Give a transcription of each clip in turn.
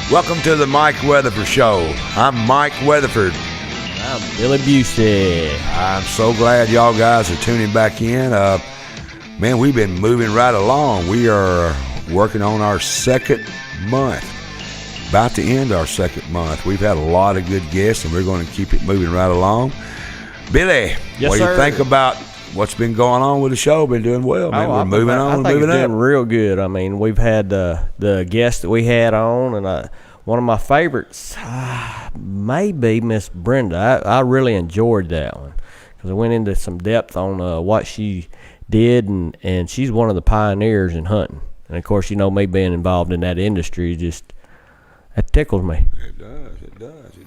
Welcome to the Mike Weatherford Show. I'm Mike Weatherford. I'm Billy Busey. I'm so glad y'all guys are tuning back in. Man, we've been moving right along. We are working on our second month. About to end our second month. We've had a lot of good guests, and we're going to keep it moving right along. Billy, Yes, what do you sir. think about what's been going on with the show? Been doing well, man. We're moving on, I think moving it's up. doing real good. I mean, we've had the guest that we had on, and one of my favorites may be Miss Brenda. I really enjoyed that one because I went into some depth on what she did, and she's one of the pioneers in hunting. And, of course, you know, me being involved in that industry, just that tickles me. It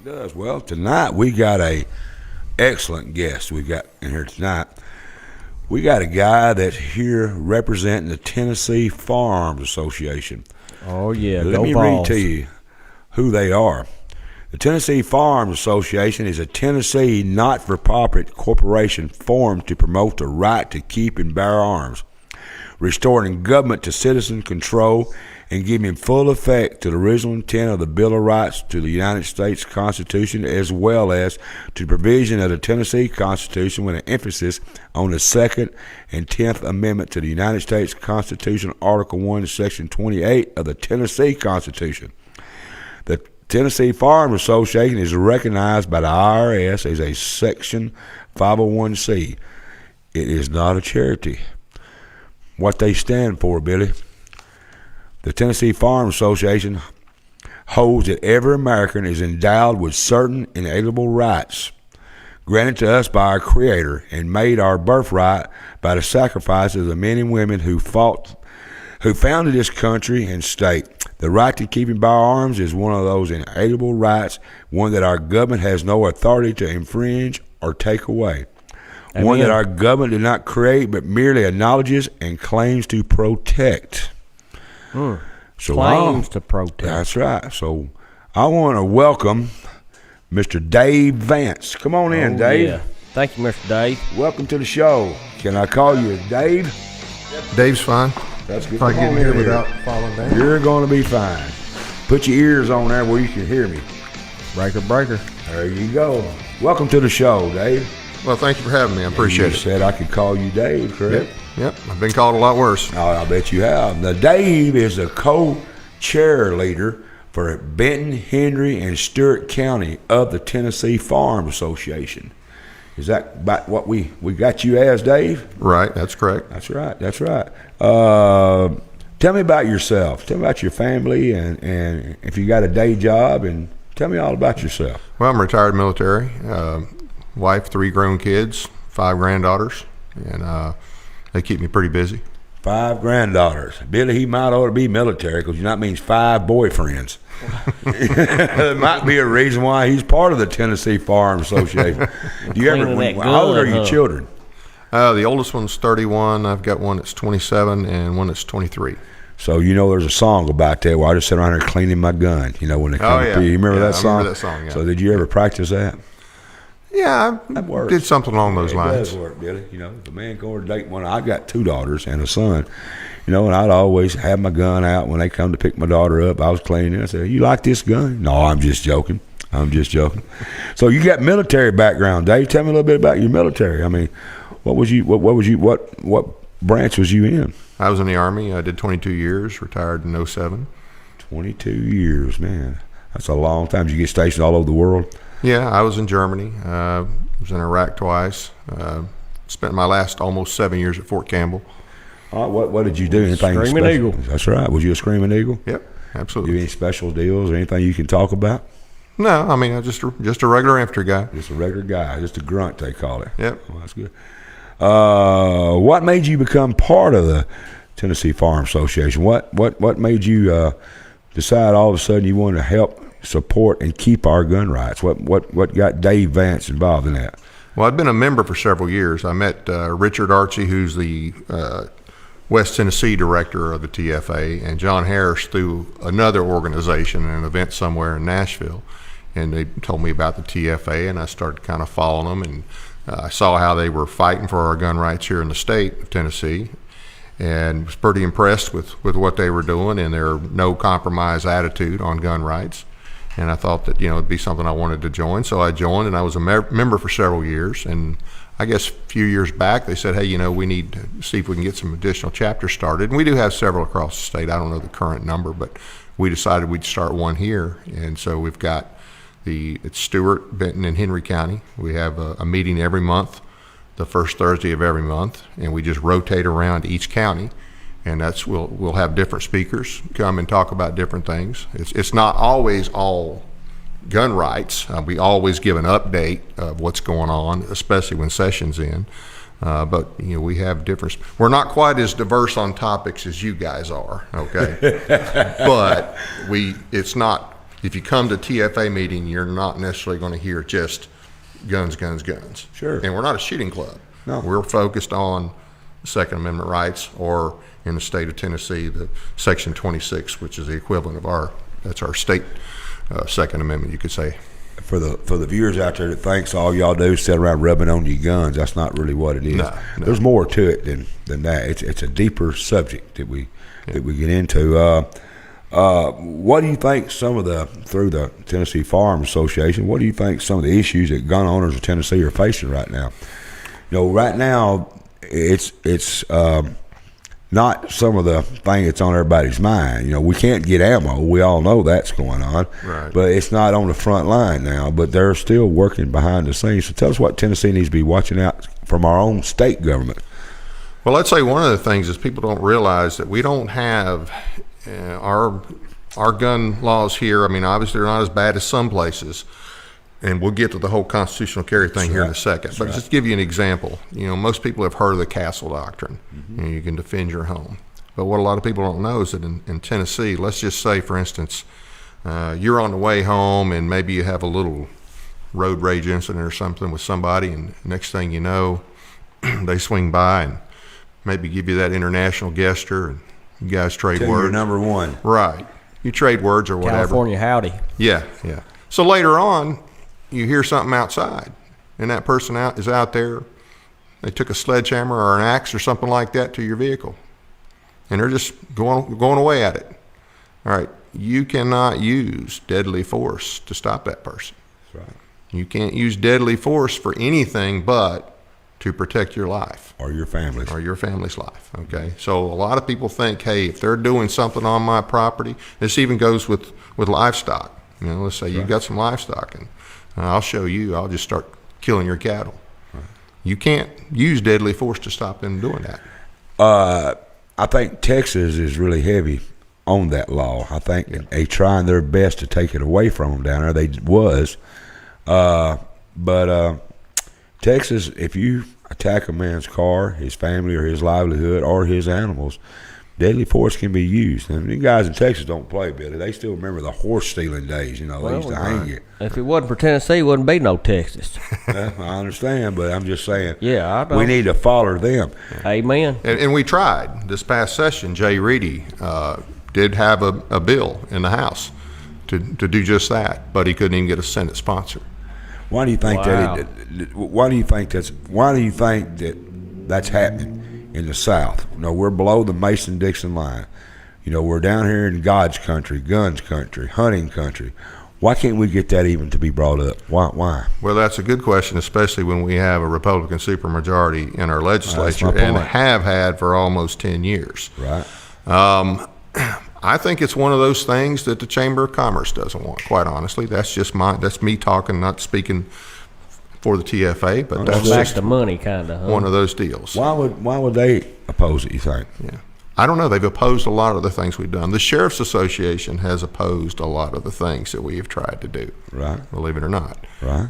does. Well, tonight we got a excellent guest we got in here tonight. We got a guy that's here representing the Tennessee Firearms Association. Oh, yeah. Let me read to you who they are. The Tennessee Firearms Association is a Tennessee not-for-profit corporation formed to promote the right to keep and bear arms, restoring government to citizen control and giving full effect to the original intent of the Bill of Rights to the United States Constitution, as well as to the provision of the Tennessee Constitution with an emphasis on the 2nd and 10th Amendment to the United States Constitution, Article 1, Section 28 of the Tennessee Constitution. The Tennessee Firearms Association is recognized by the IRS as a Section 501c. It is not a charity. What they stand for, Billy? The Tennessee Firearms Association holds that every American is endowed with certain inalienable rights granted to us by our Creator and made our birthright by the sacrifices of the men and women who founded this country and state. The right to keep and bear arms is one of those inalienable rights, one that our government has no authority to infringe or take away. Amen. One that our government did not create but merely acknowledges and claims to protect. So Claims to protect. That's right. So I want to welcome Mr. Dave Vance. Come on in, Dave. Yeah. Thank you, Mr. Dave. Welcome to the show. Can I call you Dave? Dave's fine. That's good. If I Come get on here in without falling down. You're going to be fine. Put your ears on there where you can hear me. Breaker. There you go. Welcome to the show, Dave. Well, thank you for having me. I appreciate You it. said I could call you Dave, correct? Yep. I've been called a lot worse. Oh, I bet you have. Now, Dave is the co-chair leader for Benton, Henry, and Stewart County of the Tennessee Firearms Association. Is that about what we got you as, Dave? Right. That's correct. That's right. Tell me about yourself. Tell me about your family and if you got a day job, and tell me all about yourself. Well, I'm retired military. Wife, 3 grown kids, 5 granddaughters, and they keep me pretty busy. 5 granddaughters. Billy, he might ought to be military because that means 5 boyfriends. There might be a reason why he's part of the Tennessee Firearms Association. How old are your children? The oldest one's 31. I've got one that's 27 and one that's 23. So there's a song about that where I just sit around here cleaning my gun. When they come yeah. through. You remember that song? I remember that song, yeah. So did you ever practice that? Yeah, That I works. did something along those It lines. does work, Billy. If a man go to date one, I got 2 daughters and a son. And I'd always have my gun out when they come to pick my daughter up. I was cleaning it. I said, "You like this gun?" "No, I'm just joking. So you got military background, Dave. Tell me a little bit about your military. I mean, what branch was you in? I was in the Army. I did 22 years, retired in 07. 22 years, man. That's a long time. Did you get stationed all over the world? Yeah, I was in Germany. Was in Iraq twice. Spent my last almost 7 years at Fort Campbell. What did you do? Anything Screaming special? Eagle. That's right. Was you a Screaming Eagle? Yep, Do absolutely. you have any special deals or anything you can talk about? No, I mean, I'm just a regular infantry guy. Just a regular guy, just a grunt, they call it. Yep. Well, that's good. What made you become part of the Tennessee Firearms Association? What made you decide all of a sudden you wanted to help support and keep our gun rights? What got Dave Vance involved in that? Well, I've been a member for several years. I met Richard Archie, who's the West Tennessee director of the TFA, and John Harris through another organization, an event somewhere in Nashville. And they told me about the TFA, and I started kind of following them, and I saw how they were fighting for our gun rights here in the state of Tennessee. and was pretty impressed with what they were doing and their no compromise attitude on gun rights. And I thought that, it'd be something I wanted to join. So I joined, and I was a member for several years. And I guess a few years back, they said, hey, we need to see if we can get some additional chapters started. And we do have several across the state. I don't know the current number, but we decided we'd start one here. And so we've got it's Stewart, Benton, and Henry County. We have a meeting every month, the first Thursday of every month, and we just rotate around each county. And we'll have different speakers come and talk about different things. It's not always all gun rights. We always give an update of what's going on, especially when session's in. But we have different. We're not quite as diverse on topics as you guys are. Okay, but it's not. If you come to TFA meeting, you're not necessarily going to hear just guns. Sure. And we're not a shooting club. No. We're focused on Second Amendment rights, or in the state of Tennessee, the Section 26, which is the equivalent of that's our state Second Amendment, you could say. For the viewers out there that thinks all y'all do is sit around rubbing on your guns, that's not really what it is. No. There's more to it than that. It's a deeper subject that we get into. What do you think through the Tennessee Firearms Association, what do you think some of the issues that gun owners of Tennessee are facing right now? Right now, it's not some of the thing that's on everybody's mind. We can't get ammo. We all know that's going on. Right. But it's not on the front line now. But they're still working behind the scenes. So tell us what Tennessee needs to be watching out from our own state government. Well, I'd say one of the things is people don't realize that we don't have our gun laws here. I mean, obviously they're not as bad as some places. And we'll get to the whole constitutional carry thing here in a second. But just to give you an example, most people have heard of the castle doctrine. Mm-hmm. You can defend your home. But what a lot of people don't know is that in Tennessee, let's just say, for instance, you're on the way home and maybe you have a little road rage incident or something with somebody, and next thing you know, they swing by and maybe give you that international gesture, and you guys trade words. You're number one. Right. You trade words or whatever. California howdy. Yeah. So later on, you hear something outside, and that person is out there. They took a sledgehammer or an axe or something like that to your vehicle, and they're just going away at it. All right, you cannot use deadly force to stop that person. That's right. You can't use deadly force for anything but to protect your life or your family's life. Okay, so a lot of people think, hey, if they're doing something on my property, this even goes with livestock. Let's say you've got some livestock, and I'll show you. I'll just start killing your cattle. Right. You can't use deadly force to stop them doing that. I think Texas is really heavy on that law. I think they trying their best to take it away from them down there. But Texas, if you attack a man's car, his family, or his livelihood, or his animals, deadly force can be used. And the guys in Texas don't play, Billy. They still remember the horse stealing days. They used to hang you. If it wasn't for Tennessee, it wouldn't be no Texas. I understand, but I'm just saying. Yeah, I know. We need to follow them. Amen. And we tried. This past session, Jay Reedy did have a bill in the House to do just that, but he couldn't even get a Senate sponsor. Why do you think Why do you think that's happening in the South? We're below the Mason-Dixon line. We're down here in God's country, guns country, hunting country. Why can't we get that even to be brought up? Why? Well, that's a good question, especially when we have a Republican supermajority in our legislature and have had for almost 10 years. Right. I think it's one of those things that the Chamber of Commerce doesn't want, quite honestly. That's me talking, not speaking for the TFA, but that's back to money, kind of. One of those deals. Why would they oppose it, you think? Yeah. I don't know. They've opposed a lot of the things we've done. The Sheriff's Association has opposed a lot of the things that we have tried to do. Right. Believe it or not. Right.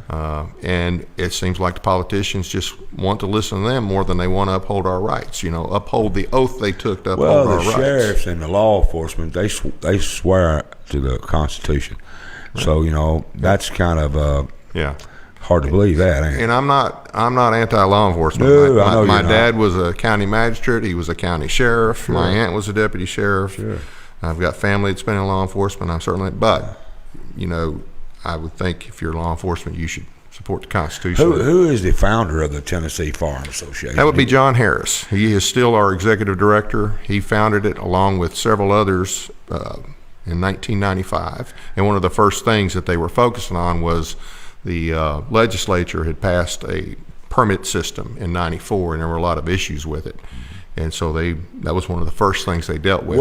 And it seems like the politicians just want to listen to them more than they want to uphold our rights. Uphold the oath they took to uphold our rights. Well, the sheriffs and the law enforcement, they swear to the Constitution. Right. So, that's kind of hard to believe that, ain't it? And I'm not anti-law enforcement. No, I know my you're dad was a county magistrate. He was a county sheriff. Sure. My aunt was a deputy sheriff. Sure. I've got family that's been in law enforcement. But I would think if you're law enforcement, you should support the Constitution. Who is the founder of the Tennessee Firearms Association? That would be John Harris. He is still our executive director. He founded it along with several others in 1995. And one of the first things that they were focusing on was the legislature had passed a permit system in 94, and there were a lot of issues with it. And so that was one of the first things they dealt with.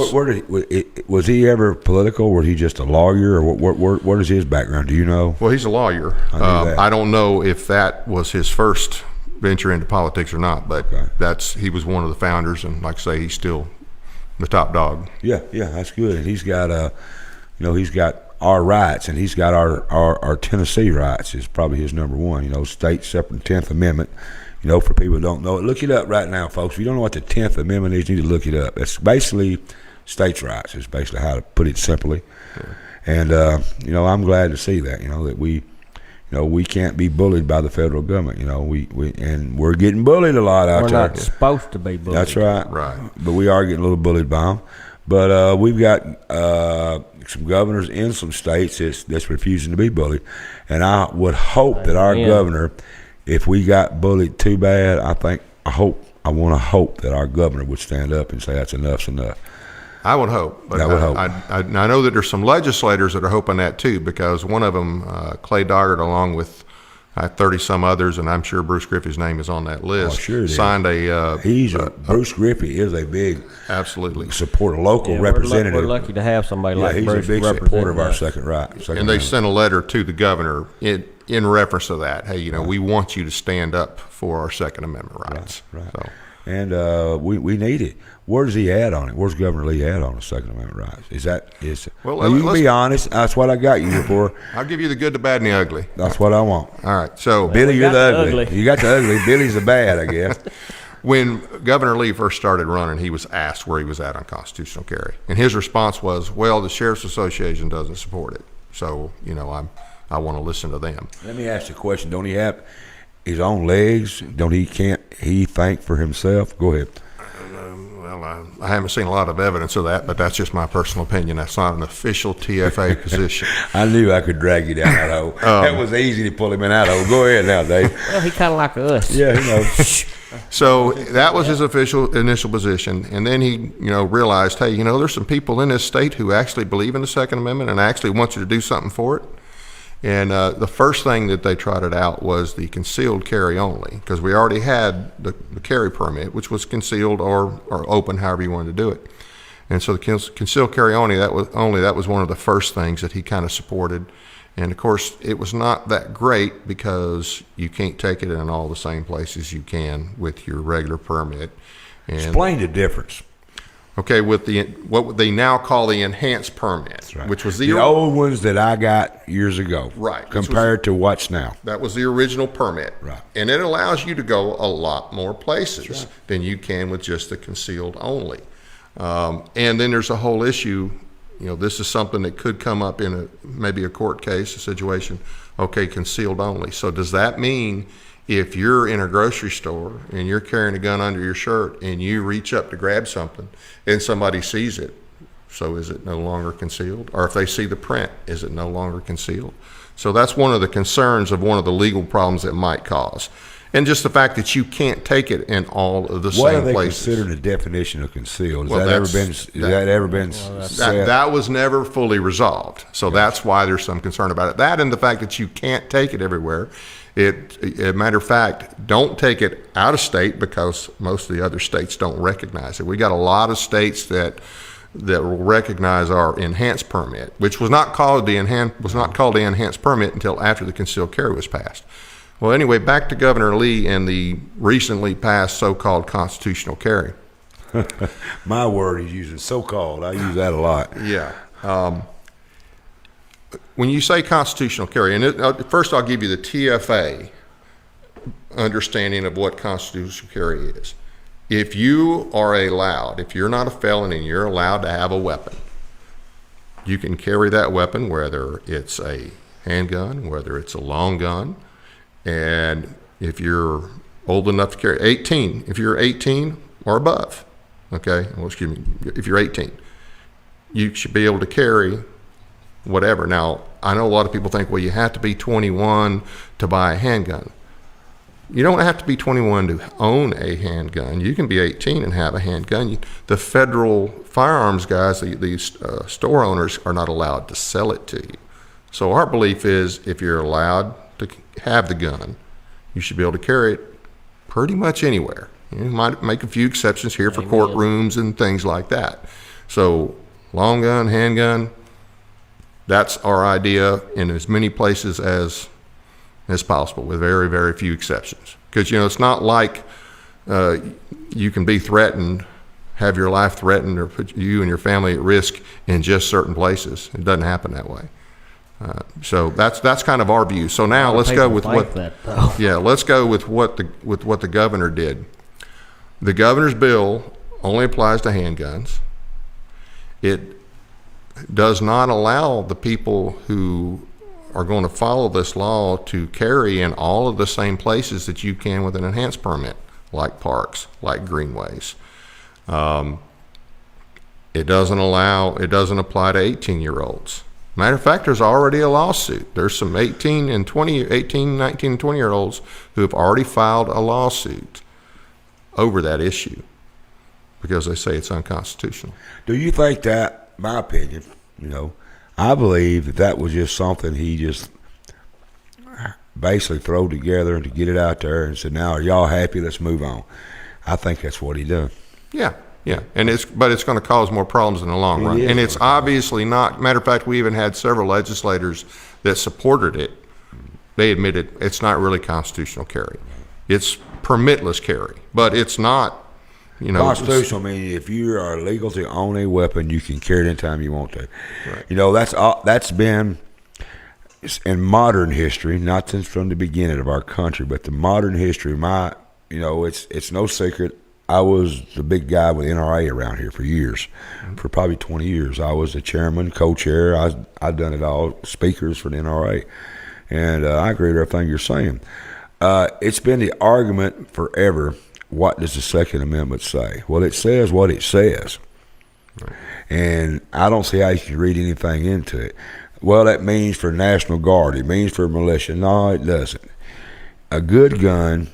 Was he ever political, or was he just a lawyer, or what is his background? Do you know? Well, he's a lawyer. I don't know if that was his first venture into politics or not, but he was one of the founders, and like I say, he's still the top dog. Yeah, that's good. And he's got he's got our rights, and he's got our Tennessee rights is probably his number one. State separate 10th Amendment. For people who don't know it, look it up right now, folks. If you don't know what the 10th Amendment is, you need to look it up. It's basically states' rights. It's basically how to put it simply. And I'm glad to see that. That we can't be bullied by the federal government. We're getting bullied a lot out there. We're not supposed to be bullied. That's right. Right. But we are getting a little bullied by them. But we've got some governors in some states that's refusing to be bullied, and I would hope that our governor. If we got bullied too bad, I want to hope that our governor would stand up and say that's enough's enough. I would hope. But I know that there's some legislators that are hoping that too, because one of them, Clay Doggett, along with 30-some others, and I'm sure Bruce Griffey's name is on that list, signed a... Bruce Griffey is a big... Absolutely. Support a local representative. We're lucky to have somebody like Bruce. He's a big supporter of our second right. And they sent a letter to the governor in reference to that. Hey, we want you to stand up for our Second Amendment rights. Right. So. And we need it. Where's he at on it? Where's Governor Lee at on the Second Amendment rights? Well, you can be honest. That's what I got you for. I'll give you the good, the bad, and the ugly. That's what I want. All right. So Billy, you're the ugly. You got the ugly. Billy's the bad, I guess. When Governor Lee first started running, he was asked where he was at on constitutional carry, and his response was, "Well, the Sheriff's Association doesn't support it, so I want to listen to them." Let me ask you a question. Don't he have his own legs? Can't he think for himself? Go ahead. Well, I haven't seen a lot of evidence of that, but that's just my personal opinion. That's not an official TFA position. I knew I could drag you down that hole. That was easy to pull him in that hole. Go ahead now, Dave. Well, he kind of like us. Yeah, he knows. So that was his initial position, and then he, realized, hey, there's some people in this state who actually believe in the Second Amendment and actually want you to do something for it. And the first thing that they trotted out was the concealed carry only, because we already had the carry permit, which was concealed or open, however you wanted to do it. And so the concealed carry only, that was one of the first things that he kind of supported. And of course, it was not that great because you can't take it in all the same places you can with your regular permit. And explain the difference. Okay, with what they now call the enhanced permit, which was the old ones that I got years ago, right? Compared to what's now. That was the original permit, right? And it allows you to go a lot more places than you can with just the concealed only. And then there's a whole issue. This is something that could come up in maybe a court case, a situation. Okay, concealed only. So does that mean if you're in a grocery store and you're carrying a gun under your shirt and you reach up to grab something and somebody sees it, so is it no longer concealed? Or if they see the print, is it no longer concealed? So that's one of the concerns of one of the legal problems it might cause. And just the fact that you can't take it in all of the same places. What are they considering the definition of concealed? Has that ever been said? That was never fully resolved. So that's why there's some concern about it. That and the fact that you can't take it everywhere. As a matter of fact, don't take it out of state because most of the other states don't recognize it. We got a lot of states that will recognize our enhanced permit, which was not called the enhanced permit until after the concealed carry was passed. Well, anyway, back to Governor Lee and the recently passed so-called constitutional carry. My word, he's using so-called. I use that a lot. Yeah. When you say constitutional carry, and first I'll give you the TFA understanding of what constitutional carry is. If you are allowed, if you're not a felon and you're allowed to have a weapon, you can carry that weapon, whether it's a handgun, whether it's a long gun, and if you're old enough to carry, if you're 18 or above, okay, if you're 18, you should be able to carry whatever. Now, I know a lot of people think, well, you have to be 21 to buy a handgun. You don't have to be 21 to own a handgun. You can be 18 and have a handgun. The federal firearms guys, these store owners, are not allowed to sell it to you. So our belief is if you're allowed to have the gun, you should be able to carry it pretty much anywhere. You might make a few exceptions here for courtrooms and things like that. So long gun, handgun, that's our idea in as many places as possible, with very, very few exceptions. Because, it's not like you can be threatened, have your life threatened, or put you and your family at risk in just certain places. It doesn't happen that way. So that's kind of our view. So now let's go with what the governor did. The governor's bill only applies to handguns. It does not allow the people who are going to follow this law to carry in all of the same places that you can with an enhanced permit, like parks, like greenways. It doesn't apply to 18-year-olds. Matter of fact, there's already a lawsuit. There's some 18, 19, and 20-year-olds who have already filed a lawsuit over that issue because they say it's unconstitutional. Do you think that, my opinion, I believe that was just something he just basically threw together to get it out there and said, now are y'all happy? Let's move on. I think that's what he done. Yeah. And it's going to cause more problems in the long run. And it's obviously not. Matter of fact, we even had several legislators that supported it. They admitted it's not really constitutional carry. It's permitless carry, but it's not. Constitutional meaning if you are legal to own a weapon, you can carry it anytime you want to. Right. That's been in modern history, not since from the beginning of our country, but the modern history. It's no secret. I was the big guy with NRA around here for years, for probably 20 years. I was the chairman, co-chair. I've done it all, speakers for the NRA, and I agree with everything you're saying. It's been the argument forever. What does the Second Amendment say? Well, it says what it says. Right. And I don't see how you can read anything into it. Well, that means for National Guard. It means for militia. No, it doesn't. A good gun,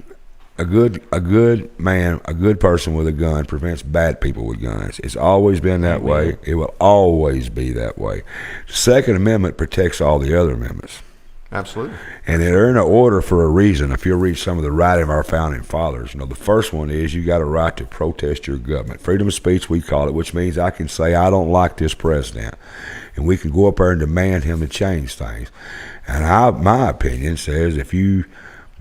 a good man, a good person with a gun prevents bad people with guns. It's always been that way. It will always be that way. The Second Amendment protects all the other amendments. Absolutely. And they're in order for a reason. If you'll read some of the writing of our founding fathers, the first one is you got a right to protest your government. Freedom of speech, we call it, which means I can say I don't like this president. And we can go up there and demand him to change things. And my opinion says if you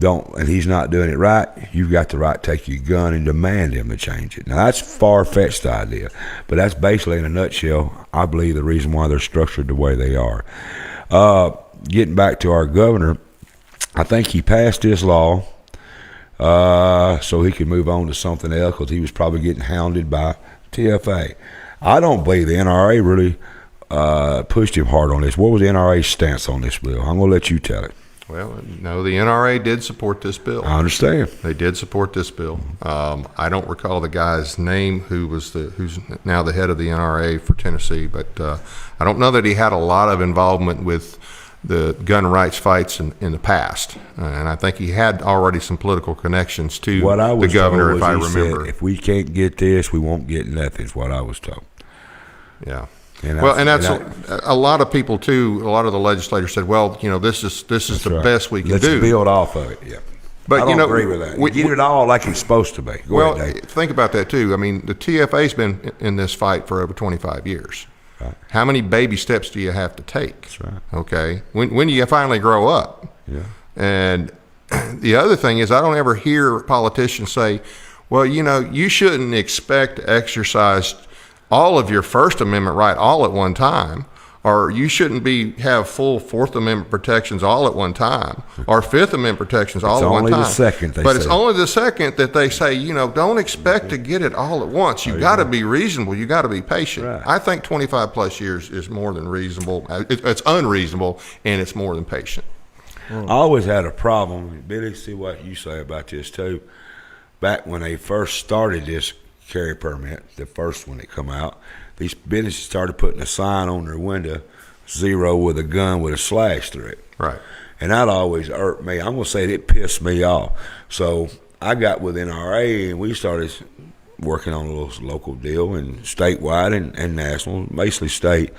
don't, and he's not doing it right, you've got the right to take your gun and demand him to change it. Now, that's a far-fetched idea. But that's basically, in a nutshell, I believe the reason why they're structured the way they are. Getting back to our governor, I think he passed this law so he could move on to something else because he was probably getting hounded by TFA. I don't believe the NRA really pushed him hard on this. What was the NRA's stance on this bill? I'm going to let you tell it. Well, no, the NRA did support this bill. I understand. They did support this bill. I don't recall the guy's name who's now the head of the NRA for Tennessee, but I don't know that he had a lot of involvement with the gun rights fights in the past, and I think he had already some political connections to the governor, if I remember. Said, if we can't get this, we won't get nothing, is what I was told. Yeah. And that's a lot of people too. A lot of the legislators said, "Well, this is the best we can do. Let's build off of it." Yeah. But I don't agree with that. We get it all like it's supposed to be. Go ahead, Dave. Think about that too. I mean, the TFA's been in this fight for over 25 years. Right. How many baby steps do you have to take? That's right. Okay. When do you finally grow up? Yeah. And the other thing is, I don't ever hear politicians say, "Well, you shouldn't expect to exercise all of your First Amendment right all at one time, or you shouldn't have full Fourth Amendment protections all at one time, or Fifth Amendment protections all at one time." It's only the second, but it's only the second that they say, don't expect to get it all at once. You got to be reasonable. You got to be patient. Right. I think 25 plus years is more than reasonable. It's unreasonable, and it's more than patient. I always had a problem. Billy, see what you say about this too. Back when they first started this carry permit, the first one that come out, these businesses started putting a sign on their window zero with a gun with a slash through it. Right. And that always irked me. I'm going to say it pissed me off. So I got with NRA and we started working on a little local deal and statewide and national, basically state,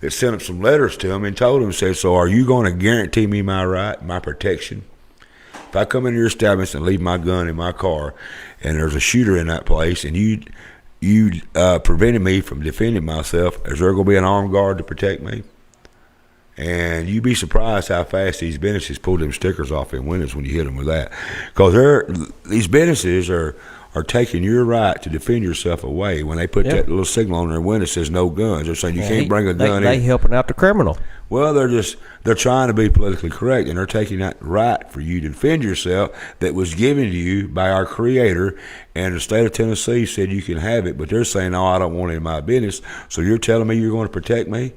that sent up some letters to them and told them, said, so are you going to guarantee me my right, my protection? If I come into your establishment and leave my gun in my car and there's a shooter in that place and you prevented me from defending myself, is there going to be an armed guard to protect me? And you'd be surprised how fast these businesses pull them stickers off their windows when you hit them with that. Because these businesses are taking your right to defend yourself away. When they put that little signal on their window that says no guns, they're saying you can't bring a gun in. They helping out the criminal. Well, they're trying to be politically correct, and they're taking that right for you to defend yourself that was given to you by our Creator, and the state of Tennessee said you can have it, but they're saying, no, I don't want it in my business, so you're telling me you're going to protect me?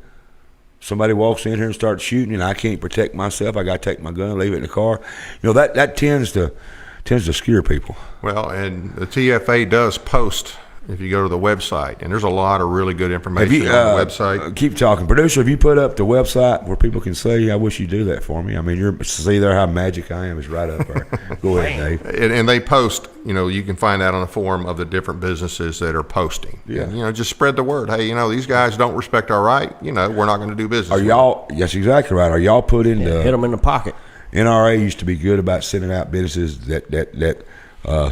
Somebody walks in here and starts shooting, and I can't protect myself. I got to take my gun, leave it in the car. You know, that tends to scare people. Well, and the TFA does post, if you go to the website, and there's a lot of really good information on the website. Keep talking. Producer, have you put up the website where people can see? I wish you'd do that for me. I mean, you're see there how magic I am is right up there. Go ahead, Dave. And they post, you can find out on the forum of the different businesses that are posting. Yeah. And, just spread the word. Hey, these guys don't respect our right. We're not going to do business. Are y'all, that's exactly right. Are y'all put in the... Hit them in the pocket. NRA used to be good about sending out businesses that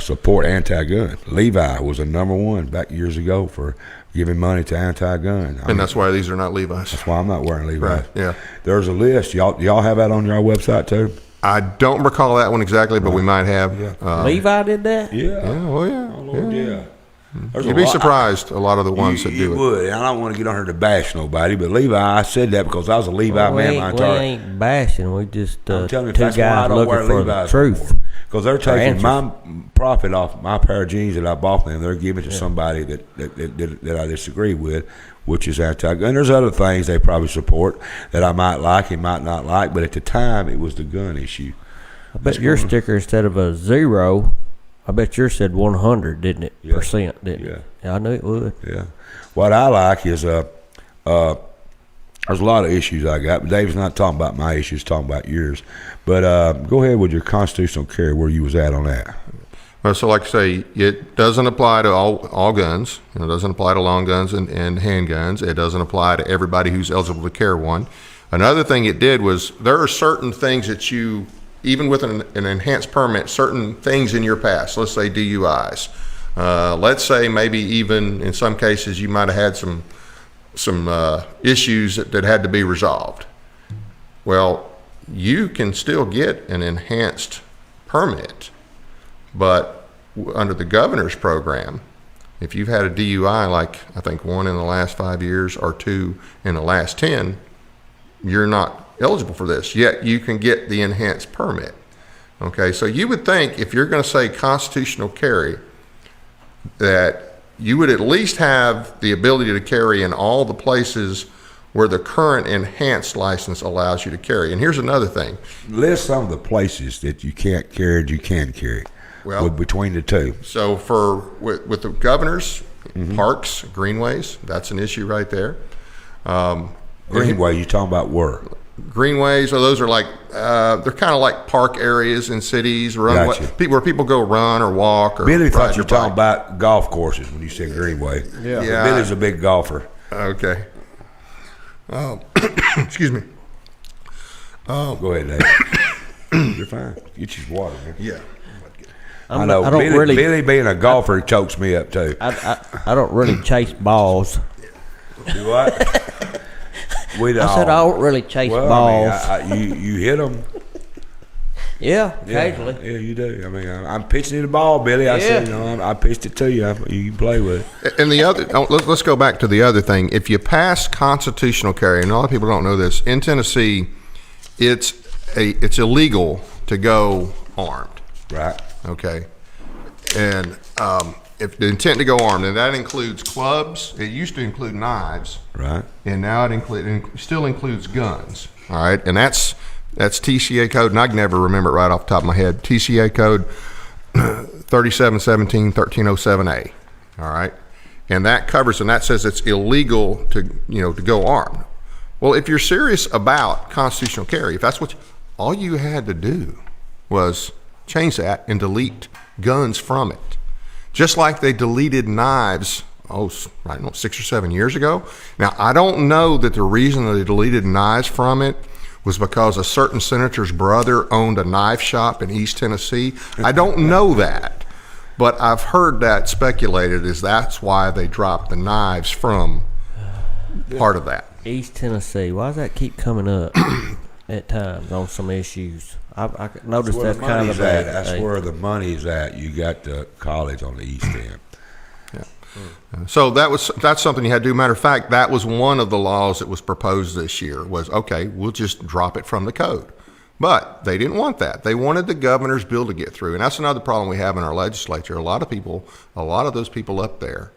support anti-gun. Levi was a number one back years ago for giving money to anti-gun. And that's why these are not Levi's. That's why I'm not wearing Levi's. Right, yeah. There's a list. Y'all have that on your website too? I don't recall that one exactly, but we might have. Yeah. Levi did that? Yeah. Oh, Lord, yeah. You'd be surprised a lot of the ones that do you it. would. And I don't want to get on here to bash nobody, but Levi, I said that because I was a Levi man my entire... We ain't bashing. We just I'm telling you, two that's why I guys don't wear looking for Levi's the truth. Because they're taking my profit off my pair of jeans that I bought them. They're giving it to somebody that I disagree with, which is anti-gun. And there's other things they probably support that I might like and might not like, but at the time it was the gun issue. I bet your sticker, instead of a 0, I bet yours said 100, didn't it? Yeah. Percent, didn't it? Yeah, I knew it would. Yeah. What I like is there's a lot of issues I got, but Dave's not talking about my issues, talking about yours. But go ahead with your constitutional carry, where you was at on that. Well, so like I say, it doesn't apply to all guns. It doesn't apply to long guns and handguns. It doesn't apply to everybody who's eligible to carry one. Another thing it did was there are certain things that you, even with an enhanced permit, certain things in your past, let's say DUIs. Let's say maybe even in some cases you might have had some issues that had to be resolved. Well, you can still get an enhanced permit, but under the governor's program, if you've had a DUI, like I think 1 in the last 5 years or 2 in the last 10, you're not eligible for this, yet you can get the enhanced permit. Okay, so you would think if you're going to say constitutional carry, that you would at least have the ability to carry in all the places where the current enhanced license allows you to carry. And here's another thing. List some of the places that you can't carry and you can carry. Well, between the two. So with the governors, parks, greenways, that's an issue right there. Greenway, you talking about where? Greenways, or those are like they're kind of like park areas in cities, where people go run or walk. Or Billy thought you were talking about golf courses when you said Greenway. Yeah. Billy's a big golfer. Okay. Excuse me. Go ahead, Dave. You're fine. Get your water, man. Yeah. I know. Billy being a golfer chokes me up too. I don't really chase balls. Do what? We don't. I said I don't really chase balls. I mean, you hit them. Yeah, occasionally. Yeah, you do. I mean, I'm pitching you the ball, Billy. I said, I pitched it to you. You can play with it. And the other, let's go back to the other thing. If you pass constitutional carry, and a lot of people don't know this, in Tennessee, it's illegal to go armed. Right. Okay. And if the intent to go armed, and that includes clubs. It used to include knives. Right. And now it still includes guns. All right. And that's TCA code, and I can never remember it right off the top of my head. TCA code 3717-1307A. All right. And that covers, and that says it's illegal to go armed. Well, if you're serious about constitutional carry, if that's what all you had to do was change that and delete guns from it, just like they deleted knives. I don't know, 6 or 7 years ago. Now, I don't know that the reason that they deleted knives from it was because a certain senator's brother owned a knife shop in East Tennessee. I don't know that, but I've heard that speculated as that's why they dropped the knives from part of that. East Tennessee. Why does that keep coming up at times on some issues? I noticed that's kind of that's where the money's at. You got the college on the east end. So that's something you had to do. Matter of fact, that was one of the laws that was proposed this year was, okay, we'll just drop it from the code. But they didn't want that. They wanted the governor's bill to get through. And that's another problem we have in our legislature. A lot of those people up there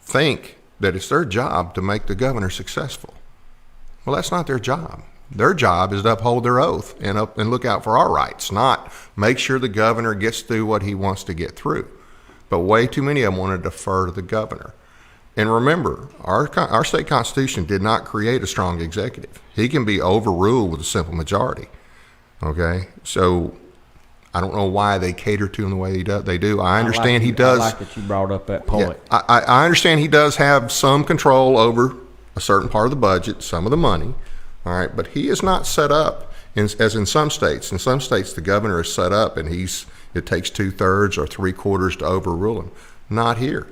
think that it's their job to make the governor successful. Well, that's not their job. Their job is to uphold their oath and look out for our rights, not make sure the governor gets through what he wants to get through. But way too many of them want to defer to the governor. And remember, our state constitution did not create a strong executive. He can be overruled with a simple majority. Okay? So I don't know why they cater to him the way they do. I understand he does. I like that you brought up that point. Yeah, I understand he does have some control over a certain part of the budget, some of the money. All right? But he is not set up as in some states. In some states, the governor is set up and it takes 2/3 or 3/4 to overrule him. Not here.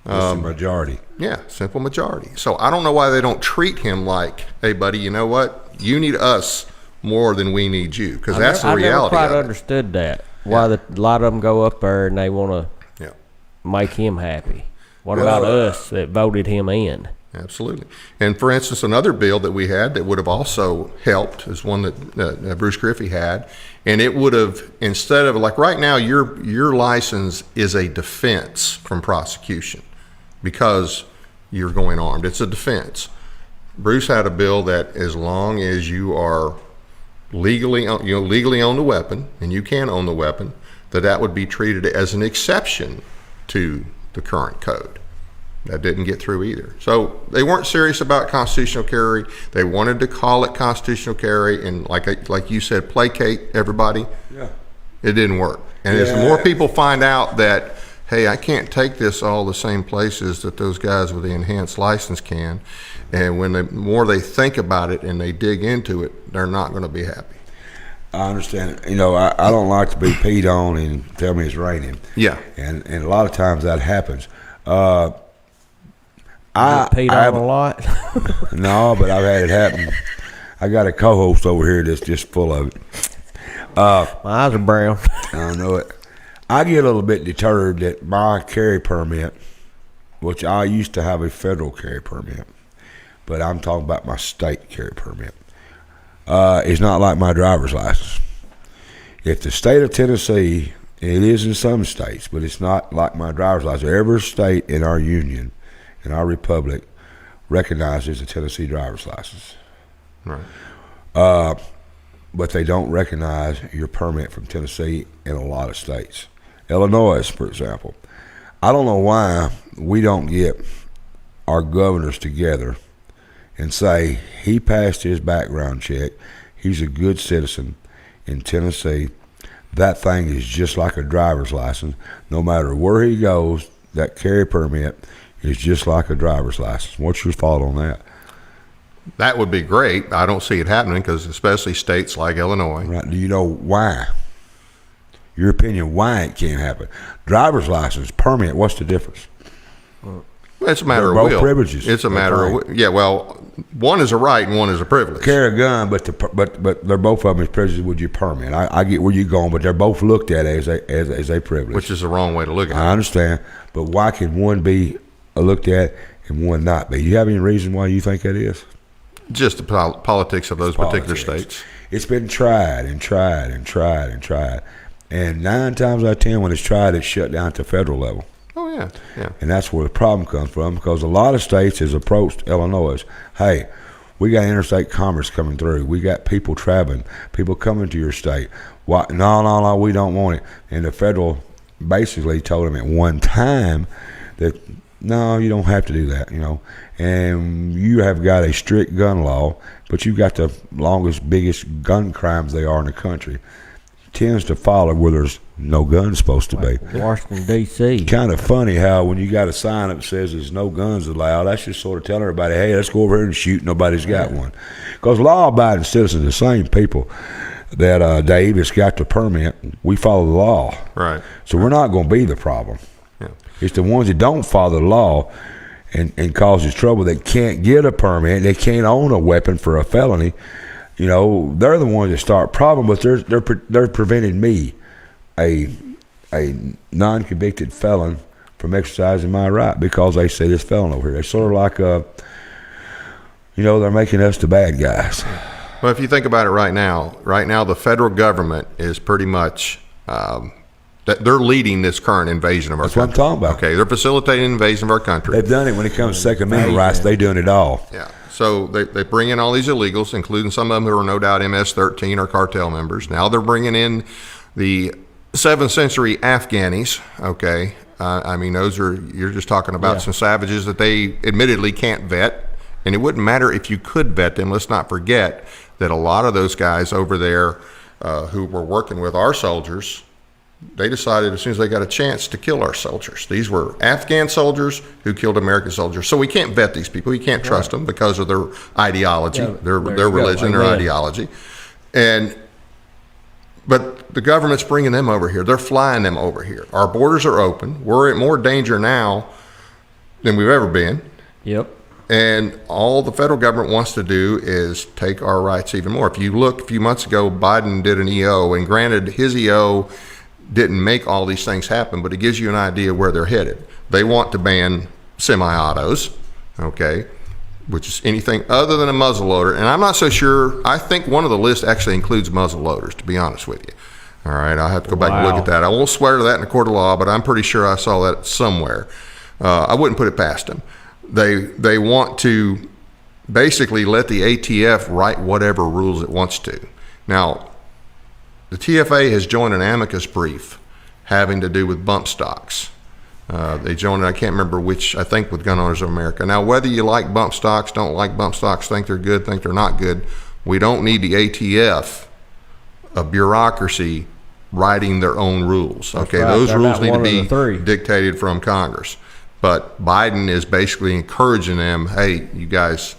It's a majority. Yeah, simple majority. So I don't know why they don't treat him like, hey, buddy, you know what? You need us more than we need you, because that's the reality. I never quite of it. understood that. Why a lot of them go up there and they want to make him happy. What about us that voted him in? Absolutely. And for instance, another bill that we had that would have also helped is one that Bruce Griffey had, and it would have, instead of like right now, your license is a defense from prosecution because you're going armed. It's a defense. Bruce had a bill that as long as you are legally own the weapon, and you can own the weapon, that would be treated as an exception to the current code. That didn't get through either. So they weren't serious about constitutional carry. They wanted to call it constitutional carry and, like you said, placate everybody. Yeah. It didn't work. And as more people find out that, hey, I can't take this all the same places that those guys with the enhanced license can, and when the more they think about it and they dig into it, they're not going to be happy. I understand. I don't like to be peed on and tell me it's raining. Yeah. And a lot of times that happens. I peed on a lot. No, but I've had it happen. I got a co-host over here that's just full of it. My eyes are brown. I know it. I get a little bit deterred that my carry permit, which I used to have a federal carry permit, but I'm talking about my state carry permit, is not like my driver's license. If the state of Tennessee, it is in some states, but it's not like my driver's license. Every state in our union, in our republic, recognizes a Tennessee driver's license. Right. But they don't recognize your permit from Tennessee in a lot of states. Illinois, for example. I don't know why we don't get our governors together and say, he passed his background check, he's a good citizen in Tennessee. That thing is just like a driver's license. No matter where he goes, that carry permit is just like a driver's license. What's your thought on that? That would be great. I don't see it happening because especially states like Illinois. Right. Do you know why? Your opinion, why it can't happen? Driver's license, permit, what's the difference? Well, it's a matter of both will. Privileges. It's a matter of, well, one is a right and one is a privilege. Carry a gun, but they're both of them as privileges with your permit. I get where you're going, but they're both looked at as a privilege. Which is the wrong way to look at it. I understand, but why can one be looked at and one not be? Do you have any reason why you think that is? Just the politics of those particular states. It's been tried and tried and tried and tried. And 9 times out of 10, when it's tried, it's shut down to federal level. Oh, yeah. And that's where the problem comes from, because a lot of states has approached Illinois. Hey, we got interstate commerce coming through. We got people traveling, people coming to your state. Why? No, we don't want it. And the federal basically told them at one time that No, you don't have to do that, And you have got a strict gun law, but you've got the longest, biggest gun crimes they are in the country. It tends to follow where there's no guns supposed to be. Washington, D.C. Kind of funny how when you got a sign that says there's no guns allowed, that's just sort of telling everybody, hey, let's go over here and shoot. Nobody's got one. Because law-abiding citizens, the same people that Dave has got the permit, we follow the law. Right. So we're not going to be the problem. Yeah. It's the ones that don't follow the law and causes trouble, that can't get a permit, they can't own a weapon for a felony. They're the ones that start problem, but they're preventing me, a non-convicted felon, from exercising my right because they say this felon over here. They're sort of like, they're making us the bad guys. Well, if you think about it right now, the federal government is pretty much they're leading this current invasion of our country. That's what I'm talking about. Okay, they're facilitating an invasion of our country. They've done it when it comes to Second Amendment rights. They're doing it all. Yeah. So they bring in all these illegals, including some of them who are no doubt MS-13 or cartel members. Now they're bringing in the 7th century Afghanis. Okay, you're just talking about some savages that they admittedly can't vet, and it wouldn't matter if you could vet them. Let's not forget that a lot of those guys over there who were working with our soldiers, they decided as soon as they got a chance to kill our soldiers. These were Afghan soldiers who killed American soldiers. So we can't vet these people. We can't trust them because of their ideology, their religion, their ideology. But the government's bringing them over here. They're flying them over here. Our borders are open. We're in more danger now than we've ever been. Yep. And all the federal government wants to do is take our rights even more. If you look, a few months ago, Biden did an EO, and granted, his EO didn't make all these things happen, but it gives you an idea where they're headed. They want to ban semi-autos, okay, which is anything other than a muzzleloader. And I'm not so sure. I think one of the lists actually includes muzzleloaders, to be honest with you. All right, I'll have to go back and look at that. I won't swear to that in a court of law, but I'm pretty sure I saw that somewhere. I wouldn't put it past them. They want to basically let the ATF write whatever rules it wants to. Now, the TFA has joined an amicus brief having to do with bump stocks. They joined, I can't remember which, I think with Gun Owners of America. Now, whether you like bump stocks, don't like bump stocks, think they're good, think they're not good, we don't need the ATF, a bureaucracy, writing their own rules. That's okay, right. those They're rules not need to one of the be three. dictated from Congress. But Biden is basically encouraging them, hey, you guys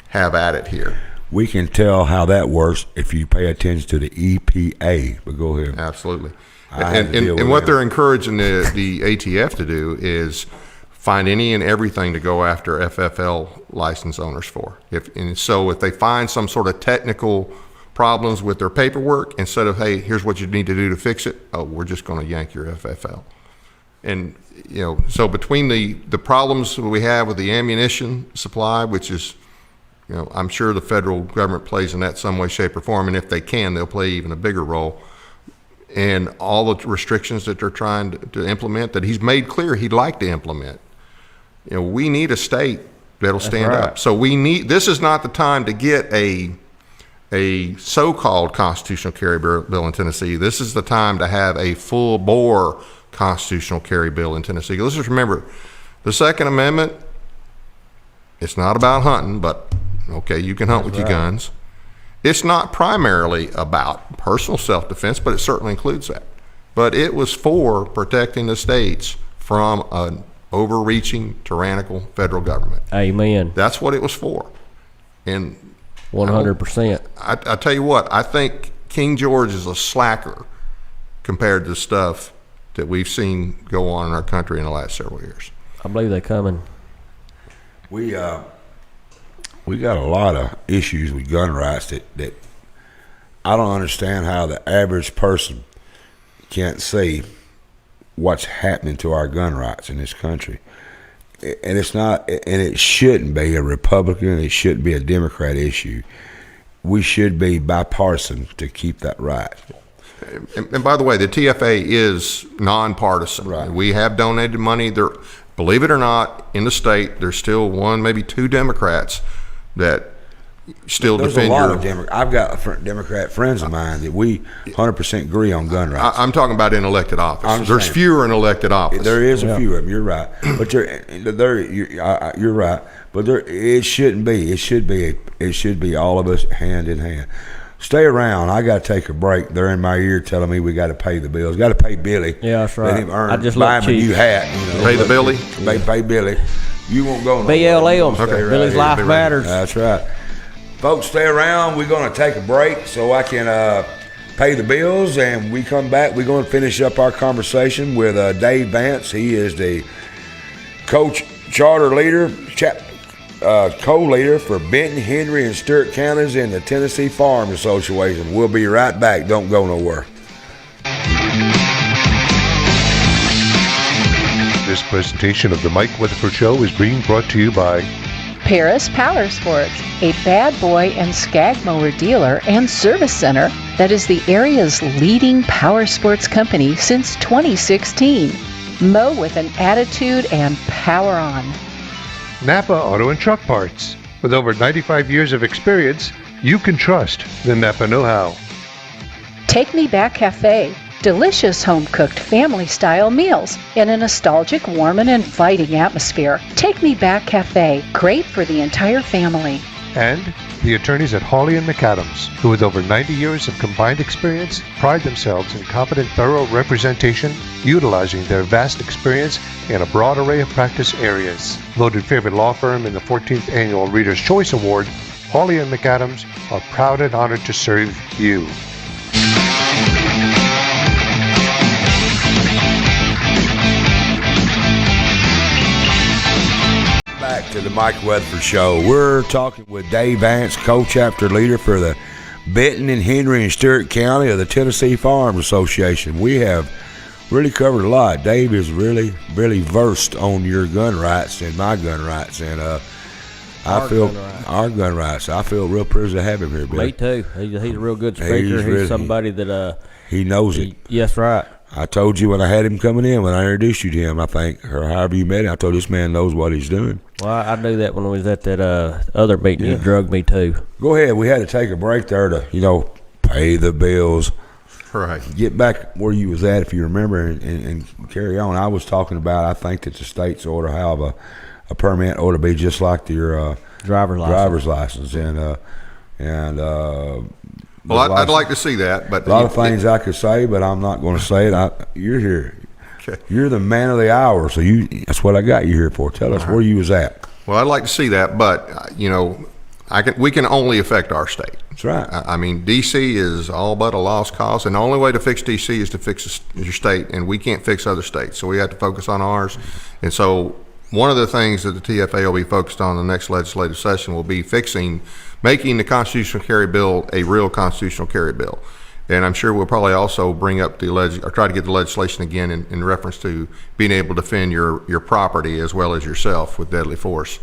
have at it here. We can tell how that works if you pay attention to the EPA. But go ahead. Absolutely. I And what they're encouraging the ATF to do is find any and everything to go after FFL license owners for. So if they find some sort of technical problems with their paperwork, instead of, hey, here's what you need to do to fix it, oh, we're just going to yank your FFL. And, so between the problems we have with the ammunition supply, which is, I'm sure the federal government plays in that some way, shape, or form, and if they can, they'll play even a bigger role. And all the restrictions that they're trying to implement, that he's made clear he'd like to implement. We need a state that'll stand up. So this is not the time to get a so-called constitutional carry bill in Tennessee. This is the time to have a full-bore constitutional carry bill in Tennessee. Let's just remember, the Second Amendment, it's not about hunting, but okay, you can hunt with your guns. It's not primarily about personal self-defense, but it certainly includes that. But it was for protecting the states from an overreaching, tyrannical federal government. Amen. That's what it was for. And 100%. I tell you what, I think King George is a slacker compared to the stuff that we've seen go on in our country in the last several years. I believe they're coming. We got a lot of issues with gun rights that I don't understand how the average person can't see what's happening to our gun rights in this country. And it's not, and it shouldn't be a Republican, it shouldn't be a Democrat issue. We should be bipartisan to keep that right. And by the way, the TFA is nonpartisan. Right. We have donated money. There, believe it or not, in the state, there's still one, maybe two Democrats that still There's defend a lot your. of I've got Democrat friends of mine that we 100% agree on gun rights. I'm talking about in elected office. There's fewer in elected office. There is a few of them. You're right, but you're right. But it shouldn't be. It should be all of us hand in hand. Stay around. I got to take a break. They're in my ear telling me we got to pay the bills. Got to pay Billy. Yeah, that's right. Let him earn. I just buy look him a cheap. new hat. Pay the Billy. Pay Billy. You won't go. BLM. Okay. Billy's Right Life here. Matters. That's right. Folks, stay around. We're going to take a break so I can pay the bills, and we come back. We're going to finish up our conversation with Dave Vance. He is the charter leader, co-leader for Benton, Henry, and Stewart counties in the Tennessee Firearms Association. We'll be right back. Don't go nowhere. This presentation of the Mike Weatherford Show is being brought to you by Paris Power Sports, a bad boy and skag mower dealer and service center that is the area's leading power sports company since 2016. Mow with an attitude and power on. Napa Auto and Truck Parts. With over 95 years of experience, you can trust the Napa know-how. Take Me Back Cafe, delicious home-cooked family-style meals in a nostalgic, warm, and inviting atmosphere. Take Me Back Cafe, great for the entire family. And the attorneys at Hawley & McAdams, who with over 90 years of combined experience, pride themselves in competent, thorough representation, utilizing their vast experience in a broad array of practice areas. Voted favorite law firm in the 14th Annual Reader's Choice Award, Hawley & McAdams are proud and honored to serve you. Back to the Mike Weatherford Show. We're talking with Dave Vance, co-chapter leader for the Benton and Henry and Stewart County of the Tennessee Firearms Association. We have really covered a lot. Dave is really, really versed on your gun rights and my gun rights, and our gun rights. I feel real privileged to have him here, Billy. Me too. He's a real good speaker. He's somebody that he knows it. Yes, right. I told you when I had him coming in, when I introduced you to him, I think, or however you met him, I told this man knows what he's doing. Well, I knew that when we was at that other meeting. You drugged me too. Go ahead. We had to take a break there to, pay the bills. Right. Get back where you was at, if you remember, and carry on. I was talking about, I think that the states ought to have a permit ought to be just like your driver's license. Well, I'd like to see that, but a lot of things I could say, but I'm not going to say it. You're here. Okay. You're the man of the hour, so that's what I got you here for. Tell us where you was at. Well, I'd like to see that, but we can only affect our state. That's right. I mean, D.C. is all but a lost cause, and the only way to fix D.C. is to fix your state, and we can't fix other states, so we have to focus on ours. And so one of the things that the TFA will be focused on in the next legislative session will be making the constitutional carry bill a real constitutional carry bill. And I'm sure we'll probably also bring up or try to get the legislation again in reference to being able to defend your property as well as yourself with deadly force.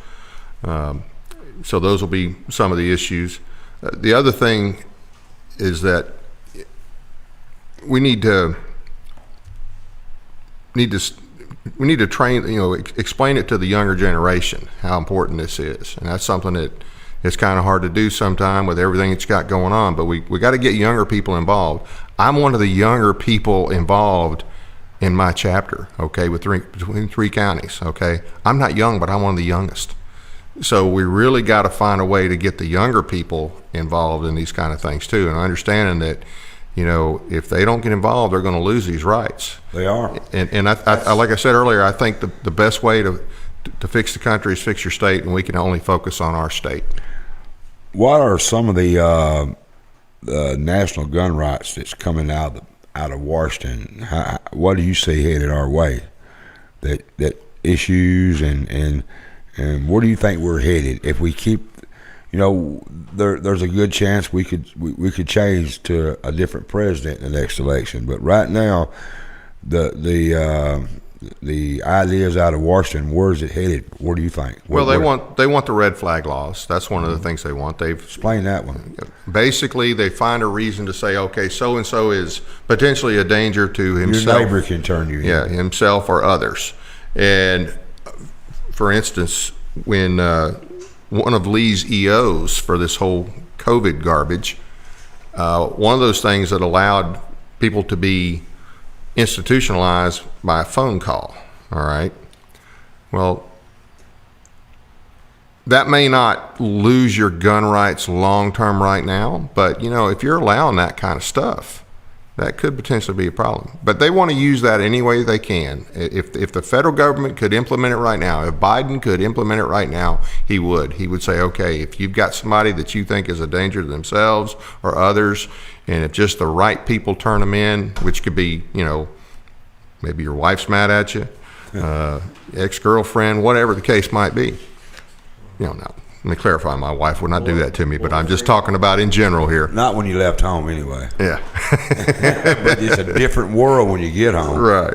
So those will be some of the issues. The other thing is that we need to train, explain it to the younger generation how important this is, and that's something that it's kind of hard to do sometime with everything that's got going on, but we got to get younger people involved. I'm one of the younger people involved in my chapter, okay, between three counties, okay. I'm not young, but I'm one of the youngest. So we really got to find a way to get the younger people involved in these kind of things too, and understanding that, if they don't get involved, they're going to lose these rights. They are. And I like I said earlier, I think the best way to fix the country is fix your state, and we can only focus on our state. What are some of the national gun rights that's coming out of Washington? What do you see headed our way? That issues and where do you think we're headed if we keep? There's a good chance we could change to a different president in the next election. But right now, the ideas out of Washington, where is it headed? Where do you think? Well, they want the red flag laws. That's one of the things they want. Explain that one. Basically, they find a reason to say, okay, so and so is potentially a danger to himself. Your neighbor can turn you in. Yeah, himself or others. And for instance, when one of Lee's EOs for this whole COVID garbage. One of those things that allowed people to be institutionalized by a phone call. All right. Well, that may not lose your gun rights long term right now, but if you're allowing that kind of stuff, that could potentially be a problem. But they want to use that any way they can. If the federal government could implement it right now, if Biden could implement it right now, he would. He would say, okay, if you've got somebody that you think is a danger to themselves or others, and if just the right people turn them in, which could be, maybe your wife's mad at you, ex-girlfriend, whatever the case might be. No. Let me clarify, my wife would not do that to me, but I'm just talking about in general here. Not when you left home, anyway. Yeah. But it's a different world when you get home. Right.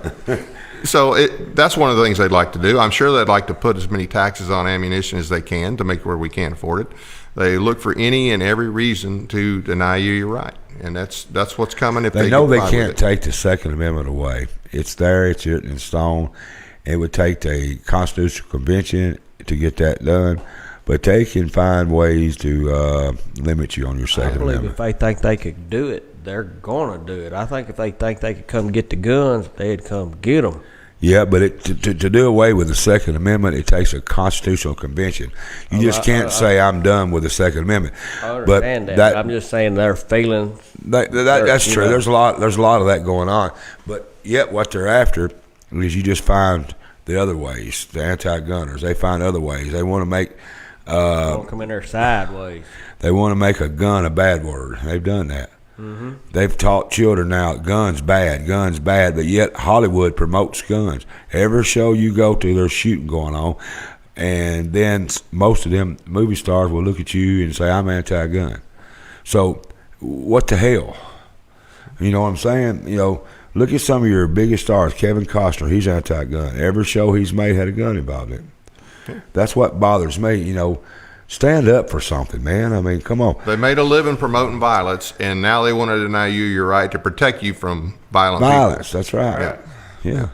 So that's one of the things they'd like to do. I'm sure they'd like to put as many taxes on ammunition as they can to make where we can't afford it. They look for any and every reason to deny you your right, and that's what's coming. If they know they can't take the Second Amendment away, it's there, it's written in stone. It would take the Constitutional Convention to get that done. But they can find ways to limit you on your Second Amendment. I believe if they think they could do it, they're going to do it. I think if they think they could come get the guns, they'd come get them. Yeah, but to do away with the Second Amendment, it takes a constitutional convention. You just can't say I'm done with the Second Amendment. I understand that. I'm just saying their feelings. That's true. There's a lot of that going on. But yet, what they're after is you just find the other ways. The anti-gunners, they find other ways. They want to make. Won't come in there sideways. They want to make a gun a bad word. They've done that. Mm-hmm. They've taught children now guns bad, but yet Hollywood promotes guns. Every show you go to, there's shooting going on, and then most of them movie stars will look at you and say, I'm anti-gun. So what the hell? You know what I'm saying? Look at some of your biggest stars. Kevin Costner, he's anti-gun. Every show he's made had a gun involved in it. That's what bothers me. Stand up for something, man. I mean, come on. They made a living promoting violence, and now they want to deny you your right to protect you from violence. That's right. Yeah.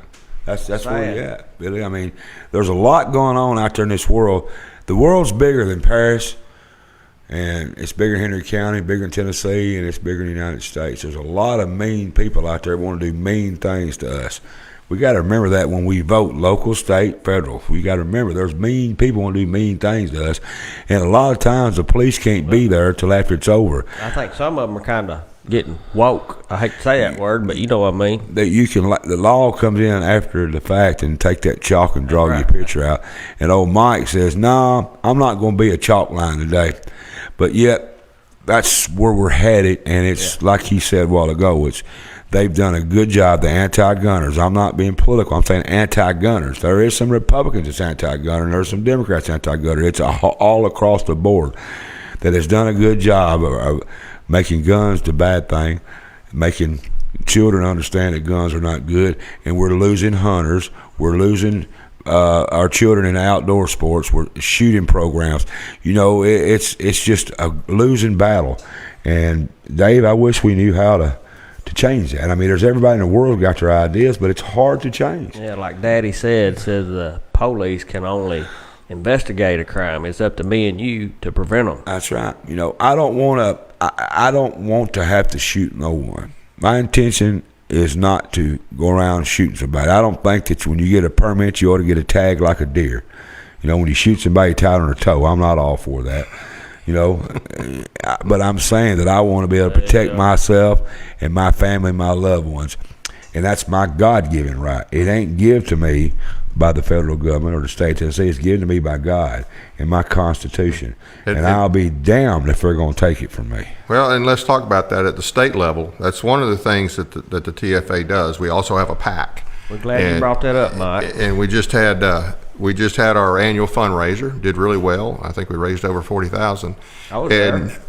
That's where you're at, Billy. I mean, there's a lot going on out there in this world. The world's bigger than Paris, and it's bigger than Henry County, bigger than Tennessee, and it's bigger than the United States. There's a lot of mean people out there that want to do mean things to us. We got to remember that when we vote, local, state, federal. We got to remember there's mean people want to do mean things to us, and a lot of times the police can't be there till after it's over. I think some of them are kind of getting woke. I hate to say that word, but you know what I mean. That the law comes in after the fact and take that chalk and draw your picture out. And old Mike says, "No, I'm not going to be a chalk line today," but yet that's where we're headed, and it's like he said a while ago. They've done a good job, the anti-gunners. I'm not being political. I'm saying anti-gunners. There is some Republicans that's anti-gunner, and there's some Democrats anti-gunner. It's all across the board that has done a good job of making guns the bad thing, making children understand that guns are not good, and we're losing hunters. We're losing our children in outdoor sports. We're shooting programs. It's just a losing battle. And, Dave, I wish we knew how to change that. I mean, there's everybody in the world got their ideas, but it's hard to change. Yeah, like Daddy says the police can only investigate a crime. It's up to me and you to prevent them. That's right. I don't want to have to shoot no one. My intention is not to go around shooting somebody. I don't think that when you get a permit, you ought to get a tag like a deer. When you shoot somebody tied on their toe, I'm not all for that. But I'm saying that I want to be able to protect myself and my family and my loved ones. And that's my God-given right. It ain't given to me by the federal government or the state of Tennessee. It's given to me by God and my Constitution. And I'll be damned if they're going to take it from me. Well, and let's talk about that at the state level. That's one of the things that the TFA does. We also have a PAC. We're glad you brought that up, Mike. And we just had our annual fundraiser. Did really well. I think we raised over $40,000. I was there.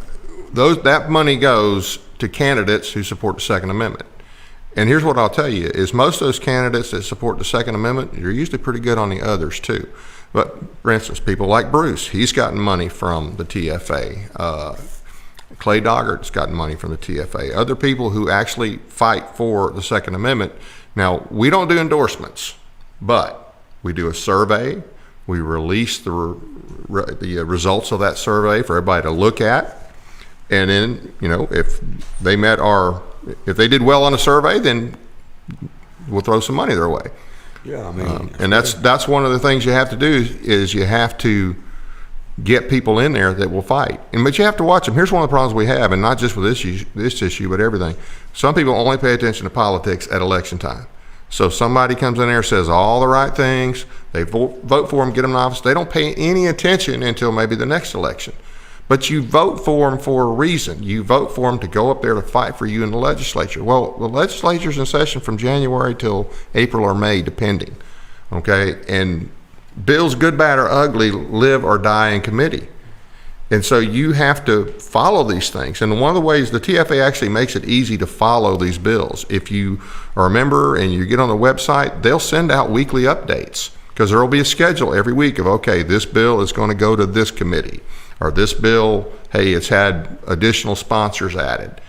That money goes to candidates who support the Second Amendment. And here's what I'll tell you: is most of those candidates that support the Second Amendment, you're usually pretty good on the others too. But for instance, people like Bruce, he's gotten money from the TFA. Clay Doggart's gotten money from the TFA. Other people who actually fight for the Second Amendment. Now, we don't do endorsements, but we do a survey. We release the results of that survey for everybody to look at. And then, if they did well on the survey, then we'll throw some money their way. Yeah, I mean, And that's one of the things you have to do is you have to get people in there that will fight. But you have to watch them. Here's one of the problems we have, and not just with this issue, but everything. Some people only pay attention to politics at election time. So somebody comes in there, says all the right things, they vote for them, get them in office. They don't pay any attention until maybe the next election. But you vote for them for a reason. You vote for them to go up there to fight for you in the legislature. Well, the legislature's in session from January till April or May, depending. Okay? And bills, good, bad, or ugly, live or die in committee. And so you have to follow these things. And one of the ways the TFA actually makes it easy to follow these bills. If you are a member and you get on the website, they'll send out weekly updates, because there will be a schedule every week of, okay, this bill is going to go to this committee, or this bill, hey, it's had additional sponsors added.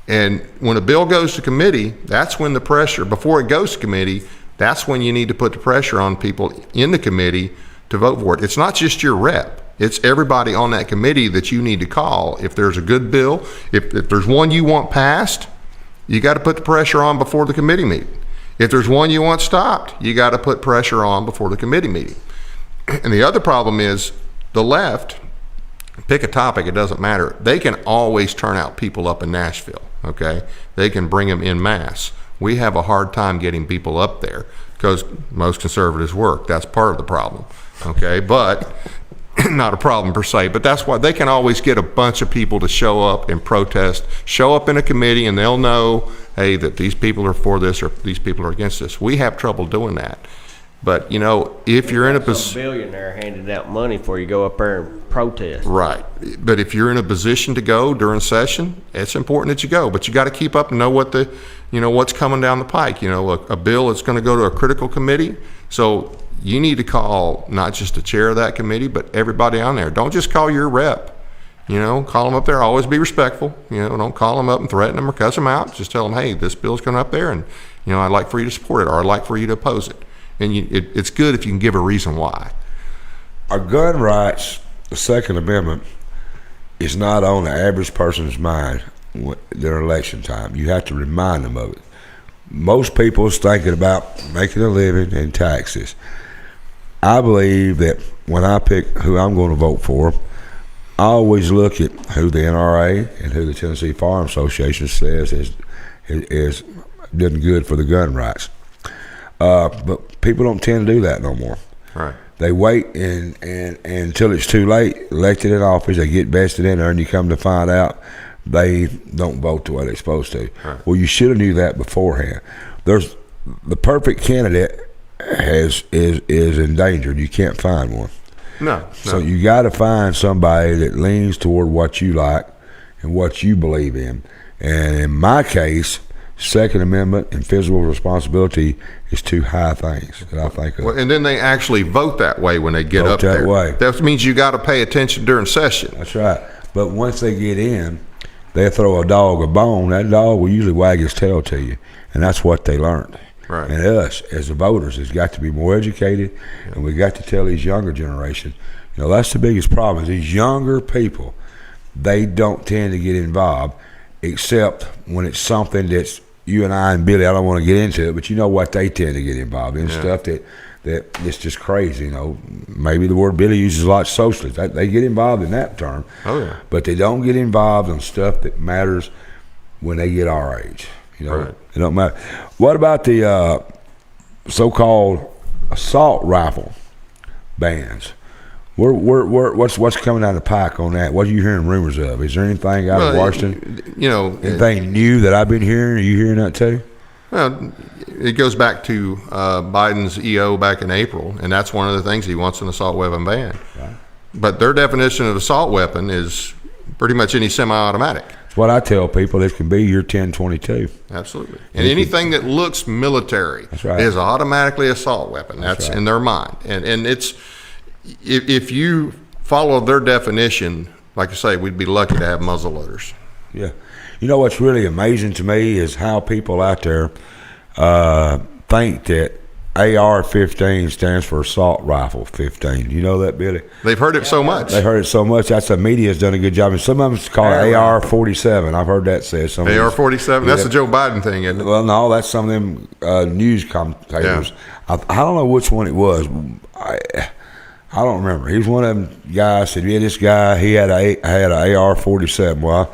And when a bill goes to committee, that's when the pressure, before it goes to committee, that's when you need to put the pressure on people in the committee to vote for it. It's not just your rep. It's everybody on that committee that you need to call. If there's a good bill, if there's one you want passed, you got to put the pressure on before the committee meeting. If there's one you want stopped, you got to put pressure on before the committee meeting. And the other problem is the left, pick a topic, it doesn't matter. They can always turn out people up in Nashville, okay? They can bring them en masse. We have a hard time getting people up there because most conservatives work. That's part of the problem, okay? But not a problem per se, but that's why they can always get a bunch of people to show up and protest, show up in a committee, and they'll know, hey, that these people are for this or these people are against this. We have trouble doing that. But, if you're in a position... Some billionaire handing out money for you go up there and protest. Right. But if you're in a position to go during session, it's important that you go. But you got to keep up and know what what's coming down the pike. A bill that's going to go to a critical committee. So you need to call not just the chair of that committee, but everybody on there. Don't just call your rep. Call them up there. Always be respectful. Don't call them up and threaten them or cuss them out. Just tell them, hey, this bill's coming up there, and I'd like for you to support it, or I'd like for you to oppose it. And it's good if you can give a reason why. Our gun rights, the Second Amendment, is not on the average person's mind during election time. You have to remind them of it. Most people is thinking about making a living and taxes. I believe that when I pick who I'm going to vote for, I always look at who the NRA and who the Tennessee Firearms Association says is doing good for the gun rights. But people don't tend to do that no more. Right. They wait and until it's too late, elected in office, they get vested in there, and you come to find out they don't vote the way they're supposed to. Right. Well, you should have knew that beforehand. There's the perfect candidate is endangered. You can't find one. No. So you got to find somebody that leans toward what you like and what you believe in. And in my case, Second Amendment and physical responsibility is two high things that I think of. Well, and then they actually vote that way when they get up there. Way. That means you got to pay attention during session. That's right. But once they get in, they throw a dog a bone. That dog will usually wag his tail to you, and that's what they learned. Right. And us, as the voters, has got to be more educated, and we got to tell these younger generation, that's the biggest problem. Is these younger people, they don't tend to get involved, except when it's something that's you and I and Billy. I don't want to get into it, but you know what they tend to get involved in, stuff that it's just crazy. Maybe the word Billy uses a lot, socialist. They get involved in that term. Oh yeah. But they don't get involved in stuff that matters when they get our age. Right. It don't matter. What about the so-called assault rifle bans? What's coming down the pike on that? What are you hearing rumors of? Is there anything out of Washington? Anything new that I've been hearing? Are you hearing that too? Well, it goes back to Biden's EO back in April, and that's one of the things he wants an assault weapon ban. Right. But their definition of assault weapon is pretty much any semi-automatic. It's what I tell people. It can be your 10-22. Absolutely. And anything that looks military is automatically assault weapon. That's in their mind. And it's if you follow their definition, like I say, we'd be lucky to have muzzle loaders. Yeah. What's really amazing to me is how people out there think that AR-15 stands for assault rifle 15. You know that, Billy? They've heard it so much. They heard it so much. That's the media's done a good job. And some of them call it AR-47. I've heard that said. AR-47. That's the Joe Biden thing, isn't it? Well, no, that's some of them news commentators. Yeah. I don't know which one it was. I don't remember. He was one of them guys. Said, yeah, this guy, he had an AR-47. Well,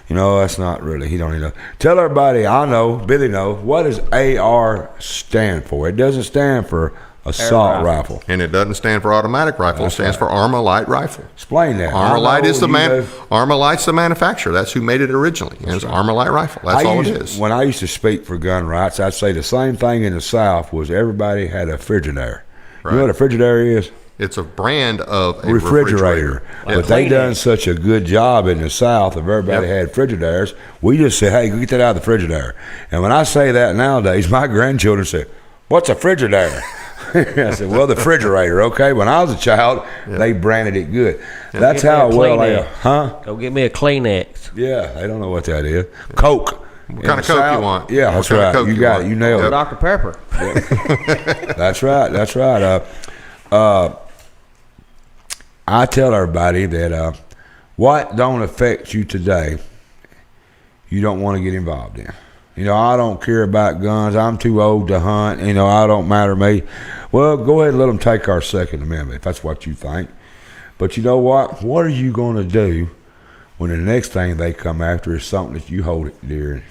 you know, that's not really. He don't even know. Tell everybody, I know, Billy know, what does AR stand for? It doesn't stand for assault rifle. And it doesn't stand for automatic rifle. It stands for Armalite rifle. Explain that. Armalite's the manufacturer. That's who made it originally. And it's Armalite rifle. That's all it is. When I used to speak for gun rights, I'd say the same thing in the South was everybody had a Frigidaire. Right. You know what a Frigidaire is? It's a brand of a refrigerator. But they done such a good job in the South of everybody had Frigidaires. We just said, hey, get that out of the Frigidaire. And when I say that nowadays, my grandchildren say, what's a Frigidaire? I said, well, the refrigerator, okay. When I was a child, they branded it good. That's how well they Go get me a Kleenex. Yeah, they don't know what that is. Coke. What kind of Coke you want? Yeah, that's right. You got it. You nailed it. Dr. Pepper. That's right. That's right. I tell everybody that what don't affect you today, you don't want to get involved in. You know, I don't care about guns. I'm too old to hunt. You know, I don't matter to me. Well, go ahead and let them take our Second Amendment if that's what you think. But you know what? What are you going to do when the next thing they come after is something that you hold it dear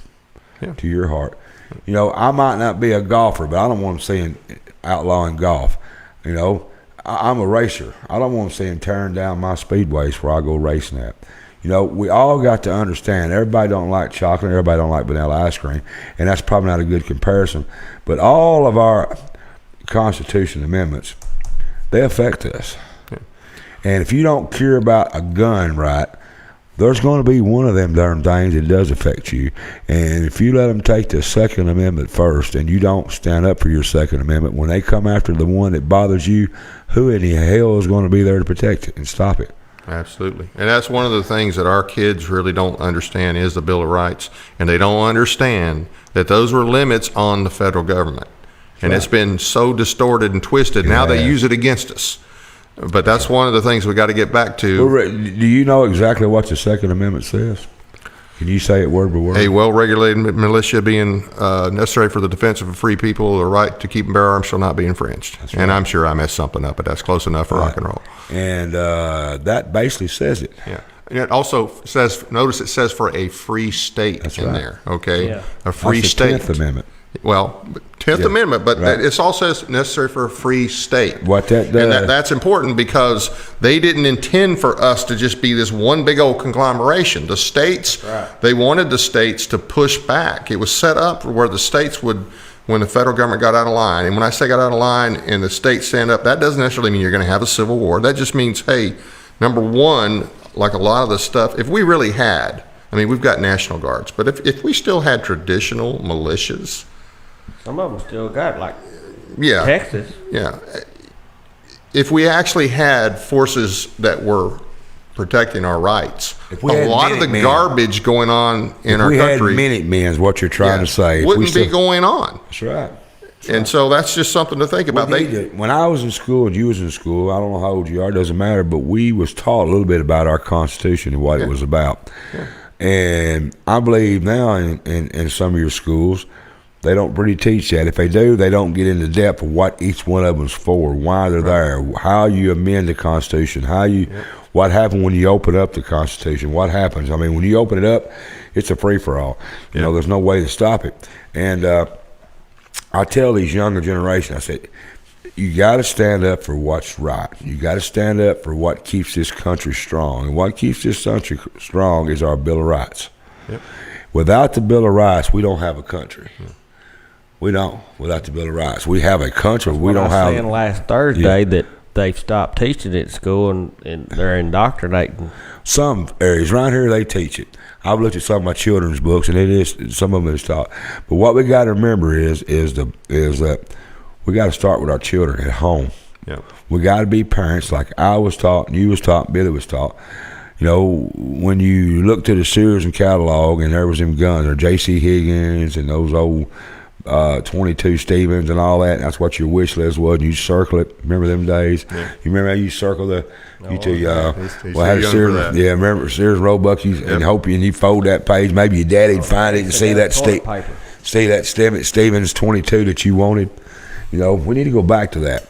to your heart? You know, I might not be a golfer, but I don't want to see him outlawing golf. You know, I'm a racer. I don't want to see him tearing down my speedways where I go racing at. You know, we all got to understand, everybody don't like chocolate, everybody don't like vanilla ice cream, and that's probably not a good comparison. But all of our Constitution amendments, they affect us. Yeah. And if you don't care about a gun right, there's going to be one of them darn things that does affect you. And if you let them take the Second Amendment first and you don't stand up for your Second Amendment, when they come after the one that bothers you, who in the hell is going to be there to protect it and stop it? Absolutely. And that's one of the things that our kids really don't understand is the Bill of Rights. And they don't understand that those were limits on the federal government. And it's been so distorted and twisted. Now they use it against us. But that's one of the things we got to get back to. Well, do you know exactly what the Second Amendment says? Can you say it word by word? A well-regulated militia being necessary for the defense of a free people, the right to keep and bear arms shall not be infringed. Right. And I'm sure I messed something up, but that's close enough for rock and roll. And that basically says it. Yeah. And it also says, notice it says for a free state there, okay? Yeah. A free state. That's the 10th Amendment. Well, 10th Amendment, but it also says necessary for a free state. What that does. And that's important because they didn't intend for us to just be this one big old conglomeration. The states, they wanted the states to push back. It was set up where the states would, when the federal government got out of line, and when I say got out of line and the states stand up, that doesn't necessarily mean you're going to have a civil war. That just means, hey, number one, like a lot of the stuff, if we really had, I mean, we've got National Guards, but if we still had traditional militias, some of them still got, like Texas. Yeah. If we actually had forces that were protecting our rights, a lot of the garbage going on in our country. If we had Minutemen, what you're trying to say. Wouldn't be going on. That's right. And so that's just something to think about. When I was in school and you was in school, I don't know how old you are, it doesn't matter, but we was taught a little bit about our Constitution and what it was about. Yeah. And I believe now in some of your schools, they don't really teach that. If they do, they don't get into depth of what each one of them's for, why they're there, how you amend the Constitution, what happened when you open up the Constitution, what happens. I mean, when you open it up, it's a free-for-all. You know, there's no way to stop it. And I tell these younger generation, I said, you got to stand up for what's right. You got to stand up for what keeps this country strong. And what keeps this country strong is our Bill of Rights. Yep. Without the Bill of Rights, we don't have a country. We don't. Without the Bill of Rights, we have a country. We don't have. I was saying last Thursday that they've stopped teaching it at school and they're indoctrinating. Some areas around here they teach it. I've looked at some of my children's books and it is some of them is taught. But what we got to remember is that we got to start with our children at home. Yeah. We got to be parents like I was taught, and you was taught, Billy was taught. You know, when you look to the Sears and catalog and there was them guns, or J.C. Higgins and those old 22 Stevens and all that. That's what your wish list was. And you circle it. Remember them days? Yeah. You remember how you circle the? Had a Sears, remember Sears Roebuck? And hope you fold that page. Maybe your daddy'd find it and see that Stevens 22 that you wanted. We need to go back to that.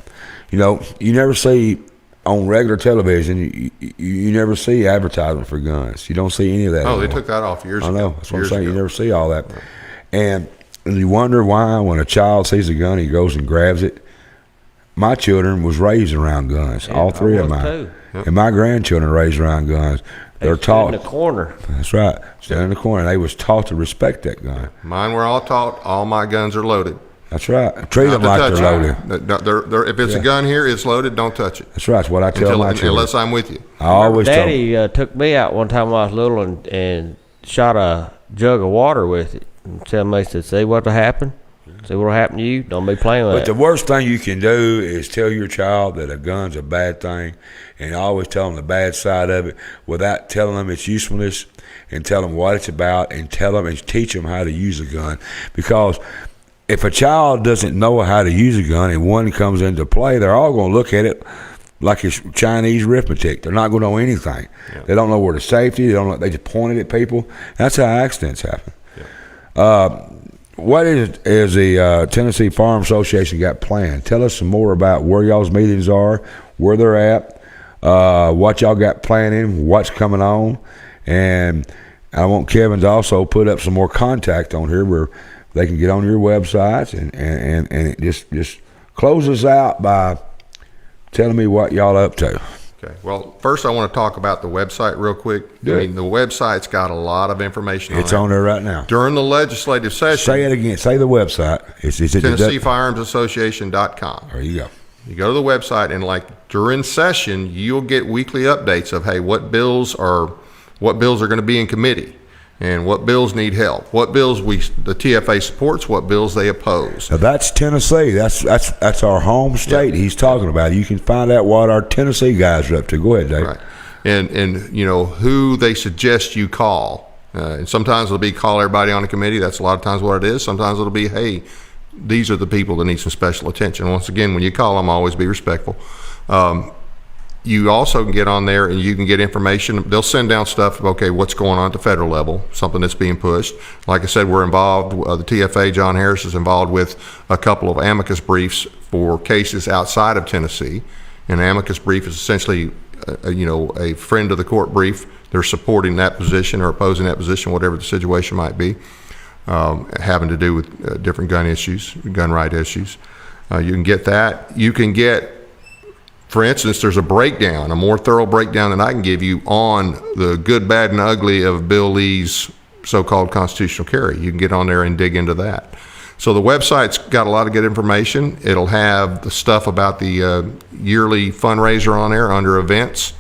You never see on regular television. You never see advertisement for guns. You don't see any of that. Oh, they took that off years ago. I know. That's what I'm saying. You never see all that, and you wonder why when a child sees a gun, he goes and grabs it. My children was raised around guns, all three of mine. Yep. And my grandchildren are raised around guns. They're taught in the corner. That's right. Stand in the corner. They was taught to respect that gun. Mine were all taught. All my guns are loaded. That's right. Treat them like they're loaded. If it's a gun here, it's loaded. Don't touch it. That's right. That's what I tell my children. Unless I'm with you. I always tell them. Daddy took me out one time when I was little and shot a jug of water with it. And tell me, he said, see what'll happen? See what'll happen to you? Don't be playing with it. But the worst thing you can do is tell your child that a gun's a bad thing, and always tell them the bad side of it without telling them its usefulness and tell them what it's about and tell them and teach them how to use a gun. Because if a child doesn't know how to use a gun and one comes into play, they're all going to look at it like it's Chinese arithmetic. They're not going to know anything. Yeah. They don't know where the safety. They just point it at people. That's how accidents happen. What is the Tennessee Firearms Association got planned? Tell us some more about where y'all's meetings are, where they're at, what y'all got planning, what's coming on, and I want Kevin to also put up some more contact on here where they can get on your websites and just close us out by telling me what y'all up to. Okay. Well, first I want to talk about the website real quick. The website's got a lot of information on it. It's on there right now. During the legislative session. Say it again. Say the website. It's TennesseeFirearmsAssociation.com. There you go. You go to the website, and during session, you'll get weekly updates of, hey, what bills are going to be in committee, and what bills need help, what bills the TFA supports, what bills they oppose. Now that's Tennessee. That's our home state. He's talking about. You can find out what our Tennessee guys are up to. Go ahead, Dave. Right. And who they suggest you call. And sometimes it'll be call everybody on the committee. That's a lot of times what it is. Sometimes it'll be, hey, these are the people that need some special attention. Once again, when you call them, always be respectful. You also can get on there and you can get information. They'll send down stuff of, okay, what's going on at the federal level, something that's being pushed. Like I said, we're involved, the TFA, John Harris is involved with a couple of amicus briefs for cases outside of Tennessee. An amicus brief is essentially, a friend of the court brief. They're supporting that position or opposing that position, whatever the situation might be, having to do with different gun issues, gun right issues. You can get that. You can get, for instance, there's a more thorough breakdown than I can give you on the good, bad, and ugly of Bill Lee's so-called constitutional carry. You can get on there and dig into that. So the website's got a lot of good information. It'll have the stuff about the yearly fundraiser on there under events.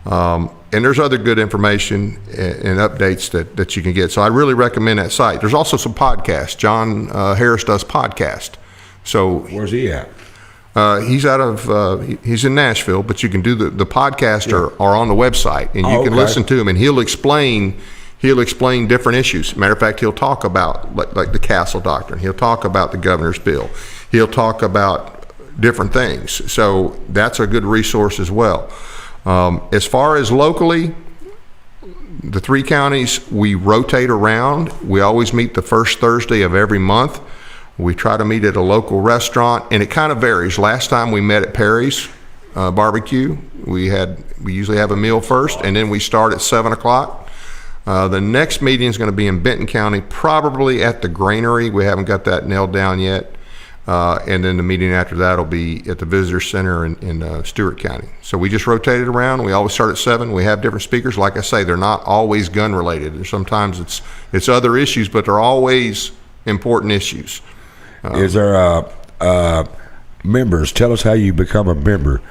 And there's other good information and updates that you can get. So I really recommend that site. There's also some podcasts. John Harris does podcast. So where's he at? He's he's in Nashville, but you can do the podcast are on the website, and you can listen to him, and he'll explain different issues. Matter of fact, he'll talk about like the Castle Doctrine. He'll talk about the governor's bill. He'll talk about different things. So that's a good resource as well. As far as locally, the 3 counties, we rotate around. We always meet the first Thursday of every month. We try to meet at a local restaurant, and it kind of varies. Last time we met at Perry's Barbecue. We usually have a meal first, and then we start at 7 o'clock. The next meeting is going to be in Benton County, probably at the Granary. We haven't got that nailed down yet. And then the meeting after that will be at the Visitor Center in Stewart County. So we just rotated around. We always start at 7. We have different speakers. Like I say, they're not always gun related. Sometimes it's other issues, but they're always important issues. Is there members? Tell us how you become a member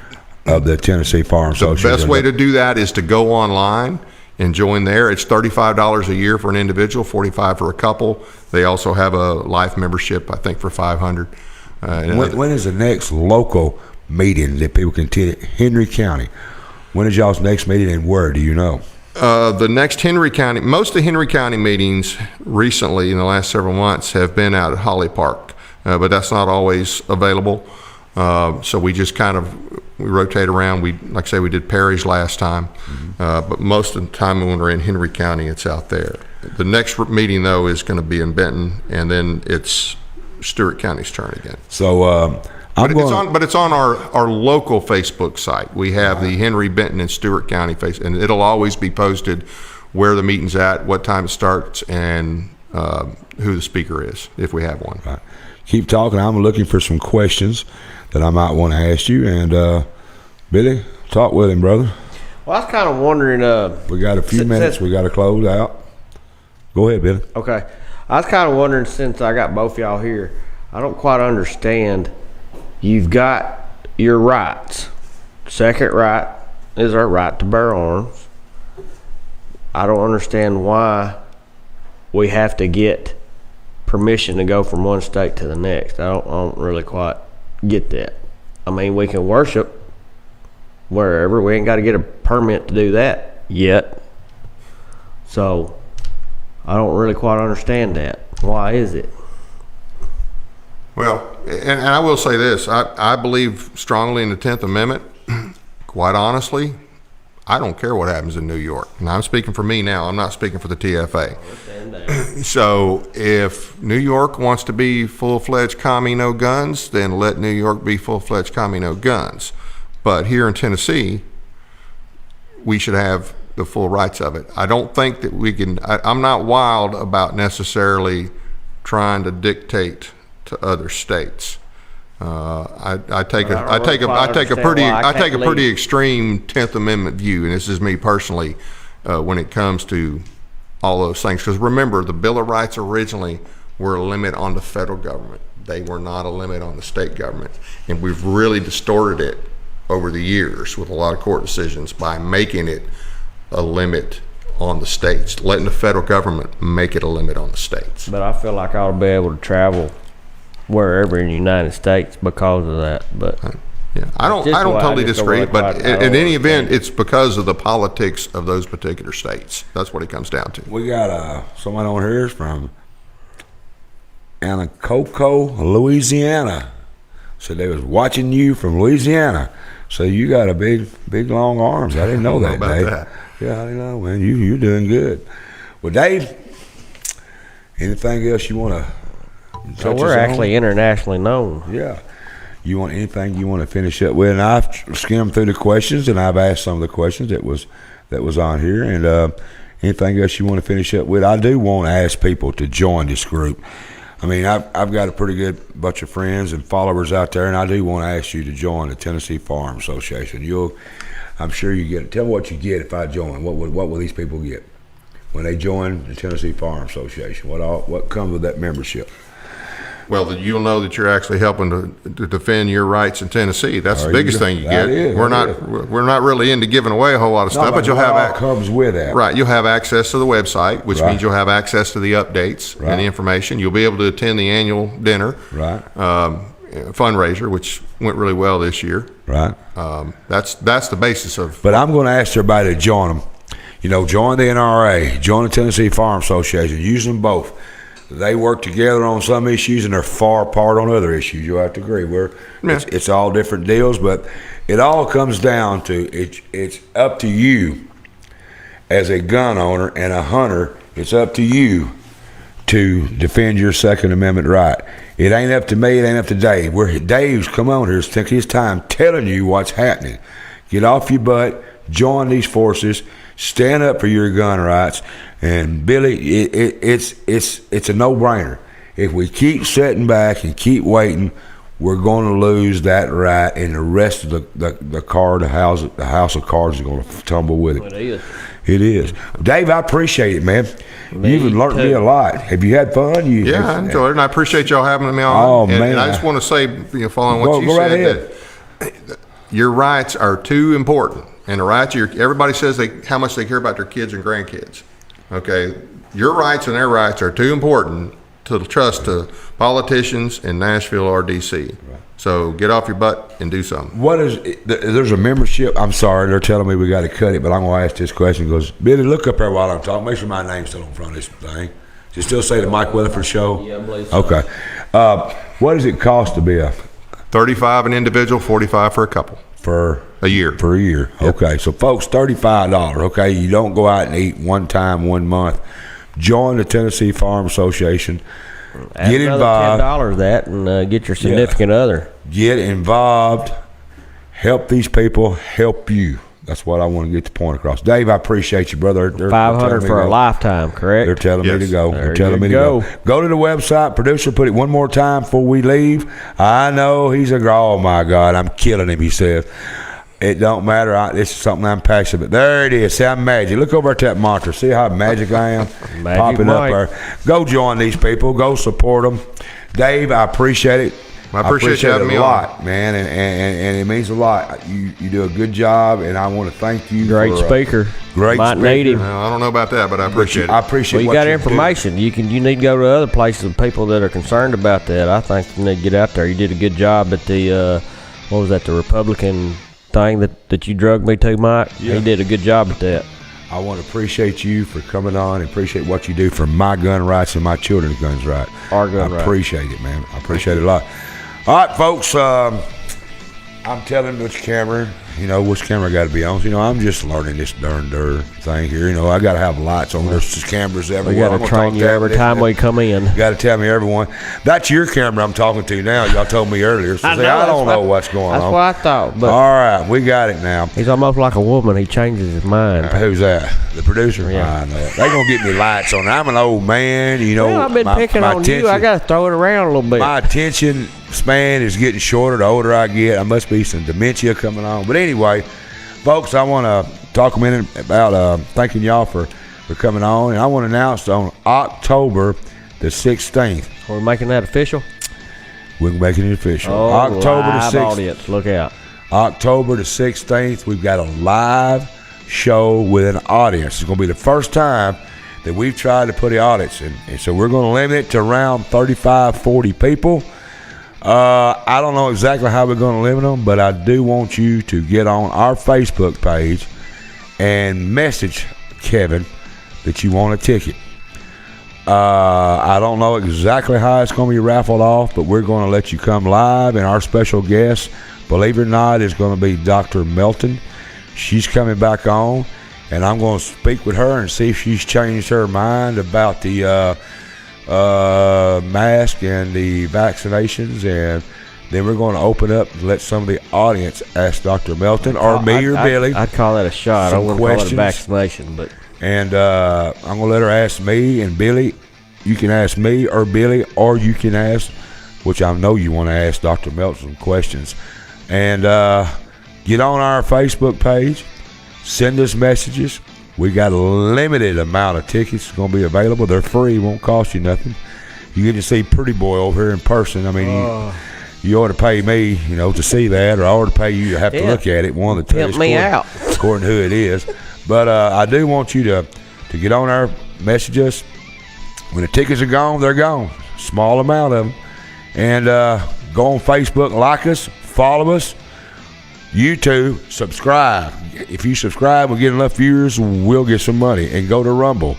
of the Tennessee Firearms Association. The best way to do that is to go online and join there. It's $35 a year for an individual, $45 for a couple. They also have a life membership, I think, for $500. When is the next local meeting that people can attend? Henry County. When is y'all's next meeting and where? Do you know? The next Henry County, most of the Henry County meetings recently in the last several months have been out at Holly Park, but that's not always available. So we just we rotate around. Like I say, we did Perry's last time, but most of the time when we're in Henry County, it's out there. The next meeting though is going to be in Benton, and then it's Stewart County's turn again. So but it's on our local Facebook site. We have the Henry, Benton, and Stewart County face, and it'll always be posted where the meeting's at, what time it starts, and who the speaker is, if we have one. Right. Keep talking. I'm looking for some questions that I might want to ask you. And Billy, talk with him, brother. Well, I was kind of wondering. We got a few minutes. We got to close out. Go ahead, Billy. Okay. I was kind of wondering, since I got both y'all here, I don't quite understand. You've got your rights. Second right is our right to bear arms. I don't understand why we have to get permission to go from one state to the next. I don't really quite get that. I mean, we can worship wherever. We ain't got to get a permit to do that yet. So I don't really quite understand that. Why is it? Well, and I will say this, I believe strongly in the 10th Amendment. Quite honestly, I don't care what happens in New York. And I'm speaking for me now. I'm not speaking for the TFA. So if New York wants to be full-fledged commie, no guns, then let New York be full-fledged commie, no guns. But here in Tennessee, we should have the full rights of it. I don't think that we can, I'm not wild about necessarily trying to dictate to other states. I take a pretty extreme 10th Amendment view, and this is me personally, when it comes to all those things. Because remember, the Bill of Rights originally were a limit on the federal government. They were not a limit on the state government, and we've really distorted it over the years with a lot of court decisions by making it a limit on the states, letting the federal government make it a limit on the states. But I feel like I ought to be able to travel wherever in the United States because of that. But yeah, I don't totally disagree. But in any event, it's because of the politics of those particular states. That's what it comes down to. We got someone on here from Anacoco, Louisiana. So they was watching you from Louisiana. So you got a big long arms. I didn't know that, about Dave. That. Yeah, I didn't know, man. You're doing good. Well, Dave, anything else you want to? So we're actually internationally known. Yeah. You want anything you want to finish up with? And I've skimmed through the questions, and I've asked some of the questions that was on here. And anything else you want to finish up with? I do want to ask people to join this group. I mean, I've got a pretty good bunch of friends and followers out there, and I do want to ask you to join the Tennessee Firearms Association. I'm sure you get it. Tell me what you get if I join. What will these people get when they join the Tennessee Firearms Association? What comes with that membership? Well, you'll know that you're actually helping to defend your rights in Tennessee. That's the biggest thing you get. We're not really into giving away a whole lot of stuff, but you'll have comes with that. Right, you'll have access to the website, which means you'll have access to the updates and the information. You'll be able to attend the annual dinner, fundraiser, which went really well this year. Right. That's the basis of. But I'm going to ask everybody to join them. Join the NRA, join the Tennessee Firearms Association. Use them both. They work together on some issues, and they're far apart on other issues. You'll have to agree. It's all different deals, but it all comes down to it's up to you as a gun owner and a hunter. It's up to you to defend your Second Amendment right. It ain't up to me. It ain't up to Dave. Dave's come on here, took his time telling you what's happening. Get off your butt. Join these forces. Stand up for your gun rights. And Billy, it's a no-brainer. If we keep sitting back and keep waiting, we're going to lose that right, and the rest of the house of cards is going to tumble with it. It is. Dave, I appreciate it, man. You've learned me a lot. Have you had fun? I enjoyed it, and I appreciate y'all having me on. Oh, man. And I just want to say, following what you said, that your rights are too important. And the rights, everybody says how much they care about their kids and grandkids. Okay, your rights and their rights are too important trust to politicians in Nashville or D.C. So get off your butt and do something. What is there's a membership? I'm sorry, they're telling me we got to cut it, but I'm going to ask this question. He goes, Billy, look up there while I'm talking. Make sure my name's still on front of this thing. Does it still say the Mike Weatherford Show? Yeah, I believe so. Okay. What does it cost to be a $35 an individual, $45 for a couple. for A year. For a year. Yep. Okay, so folks, $35. Okay, you don't go out and eat one time, 1 month. Join the Tennessee Farm Association. Add Get involved. $10 that and get your significant other. Get involved. Help these people. Help you. That's what I want to get the point across. Dave, I appreciate you, brother. They're $500 telling me for to a go. lifetime, correct? They're telling me to Yes. go. There They're telling you me to go. go. Go to the website. Producer, put it one more time before we leave. I know he's a oh my God, I'm killing him, he says. It don't matter. This is something I'm passionate about. There it is. See, I'm magic. Look over at that monitor. See how magic I am? Magic Popping up Mike. there. Go join these people. Go support them. Dave, I appreciate it. I appreciate you having it me a on. lot, man, and it means a lot. You do a good job, and I want to thank you. Great for, speaker. great Might speaker. need him. I don't know about that, but I appreciate it. I appreciate Well, you what got do. information. You need to go to other places with people that are concerned about that. I think you need to get out there. You did a good job at the what was that? The Republican thing that you drugged me to, Mike. Yeah. He did a good job at that. I want to appreciate you for coming on and appreciate what you do for my gun rights and my children's guns rights. Our gun I rights. appreciate it, man. I appreciate it a lot. All right, folks. I'm telling which camera I got to be on. I'm just learning this darn thing here. I got to have lights on. There's just cameras We everywhere. got to train you every time we come in. You got to tell me, everyone. That's your camera I'm talking to now. Y'all told me earlier. So I don't know what's going That's on. what I thought. But All right, we got it now. he's almost like a woman. He changes his mind. Who's that? The producer? Yeah. I know. They gonna get me lights on. I'm an old man, Well, I've been picking on you. I got to throw it around a little bit. My attention span is getting shorter the older I get. I must be some dementia coming on. But anyway, folks, I want to talk a minute about thanking y'all for coming on. And I want to announce on October the 16th. We're making that official. We're making it official. Oh, October live the 16th. audience. Look out. October the 16th, we've got a live show with an audience. It's going to be the first time that we've tried to put the audience in. And so we're going to limit it to around 35, 40 people. I don't know exactly how we're going to limit them, but I do want you to get on our Facebook page and message Kevin that you want a ticket. I don't know exactly how it's going to be raffled off, but we're going to let you come live, and our special guest, believe it or not, is going to be Dr. Melton. She's coming back on, and I'm going to speak with her and see if she's changed her mind about the mask and the vaccinations, and then we're going to open up and let some of the audience ask Dr. Melton or me or Billy. I'd call that a shot. I some wouldn't call it a questions. vaccination, but And I'm going to let her ask me and Billy. You can ask me or Billy, or you can ask, which I know you want to ask Dr. Melton some questions. And get on our Facebook page. Send us messages. We got a limited amount of tickets going to be available. They're free. Won't cost you nothing. You get to see Pretty Boy over here in person. I mean, you ought to pay me, to see that, or I ought to pay you to have to Yeah. look at it. One of the two. Help me out. According to who it is. But I do want you to get on our message us. When the tickets are gone, they're gone. Small amount of them. And go on Facebook, like us, follow us. YouTube, subscribe. If you subscribe, we'll get enough viewers, we'll get some money. And go to Rumble.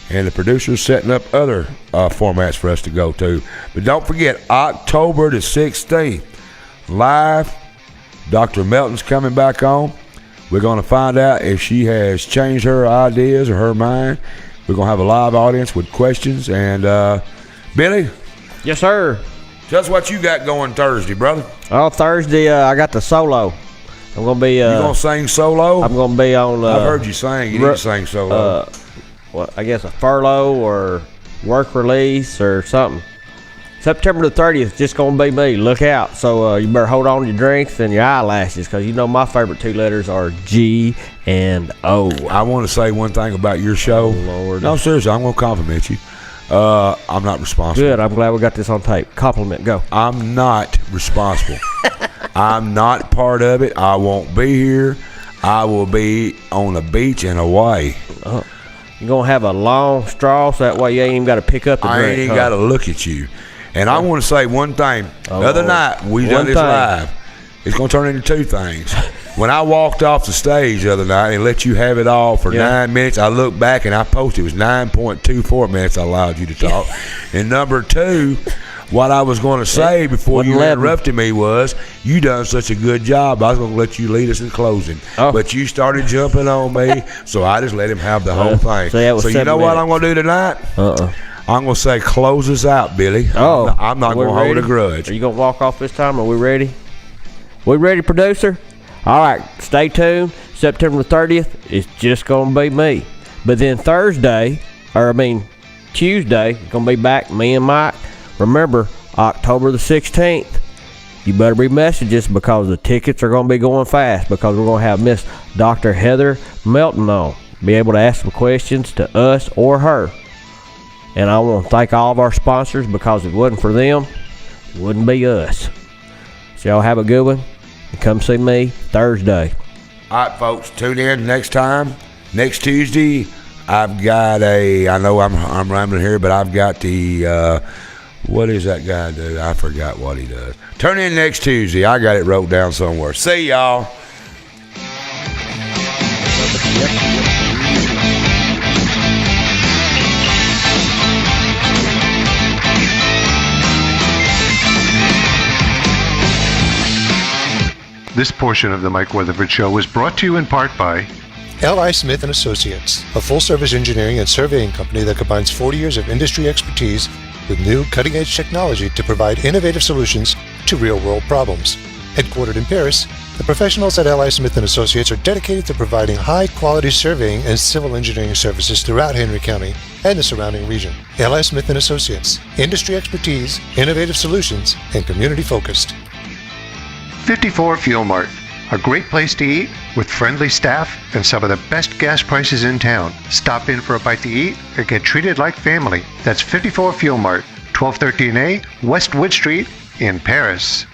And the producer's setting up other formats for us to go to. But don't forget, October the 16th, live, Dr. Melton's coming back on. We're going to find out if she has changed her ideas or her mind. We're going to have a live audience with questions. And, Billy, yes, sir. tell us what you got going Thursday, brother. Oh, Thursday, I got the solo. I'm gonna be. You going to sing solo? I'm gonna be on. I've heard you sing. You need to sing solo. Well, I guess a furlough or work release or something. September the 30th, just gonna be me. Look out. So you better hold on to your drinks and your eyelashes, because my favorite two letters are G and O. I want to say one thing about your show. Lord. No, seriously, I'm going to compliment you. I'm not responsible. Good. I'm glad we got this on tape. Compliment. Go. I'm not responsible. I'm not part of it. I won't be here. I will be on the beach and away. You're going to have a long straw so that way you ain't even got to pick up the drink. I ain't even got to look at you. And I want to say one thing. The other night, we done this live. It's going to turn into two things. When I walked off the stage the other night and let you have it all for 9 minutes, I looked back and I posted it was 9.24 minutes I allowed you to talk. And number two, what I was going to say before you interrupted me was, you done such a good job, I was going to let you lead us in closing. But you started jumping on me, so I just let him have the whole thing. So you know what I'm going to do tonight? I'm going to say, close us out, Billy. I'm not going to hold a grudge. Are you going to walk off this time? Are we ready? We ready, producer? All right, stay tuned. September 30th, it's just going to be me. But then Tuesday, it's going to be back, me and Mike. Remember, October the 16th. You better be messaging us because the tickets are going to be going fast because we're going to have Miss Dr. Heather Melton on. Be able to ask some questions to us or her. And I want to thank all of our sponsors because if it wasn't for them, it wouldn't be us. So y'all have a good one. And come see me Thursday. All right, folks, tune in next time. Next Tuesday, I've got I know I'm rambling here, but I've got the... what does that guy do? I forgot what he does. Turn in next Tuesday. I got it wrote down somewhere. See y'all. This portion of the Mike Weatherford Show was brought to you in part by L.I. Smith & Associates, a full-service engineering and surveying company that combines 40 years of industry expertise with new cutting-edge technology to provide innovative solutions to real-world problems. Headquartered in Paris, the professionals at L.I. Smith & Associates are dedicated to providing high-quality surveying and civil engineering services throughout Henry County and the surrounding region. L.I. Smith & Associates, industry expertise, innovative solutions, and community-focused. 54 Fuel Mart, a great place to eat with friendly staff and some of the best gas prices in town. Stop in for a bite to eat or get treated like family. That's 54 Fuel Mart, 1213A West Wood Street in Paris.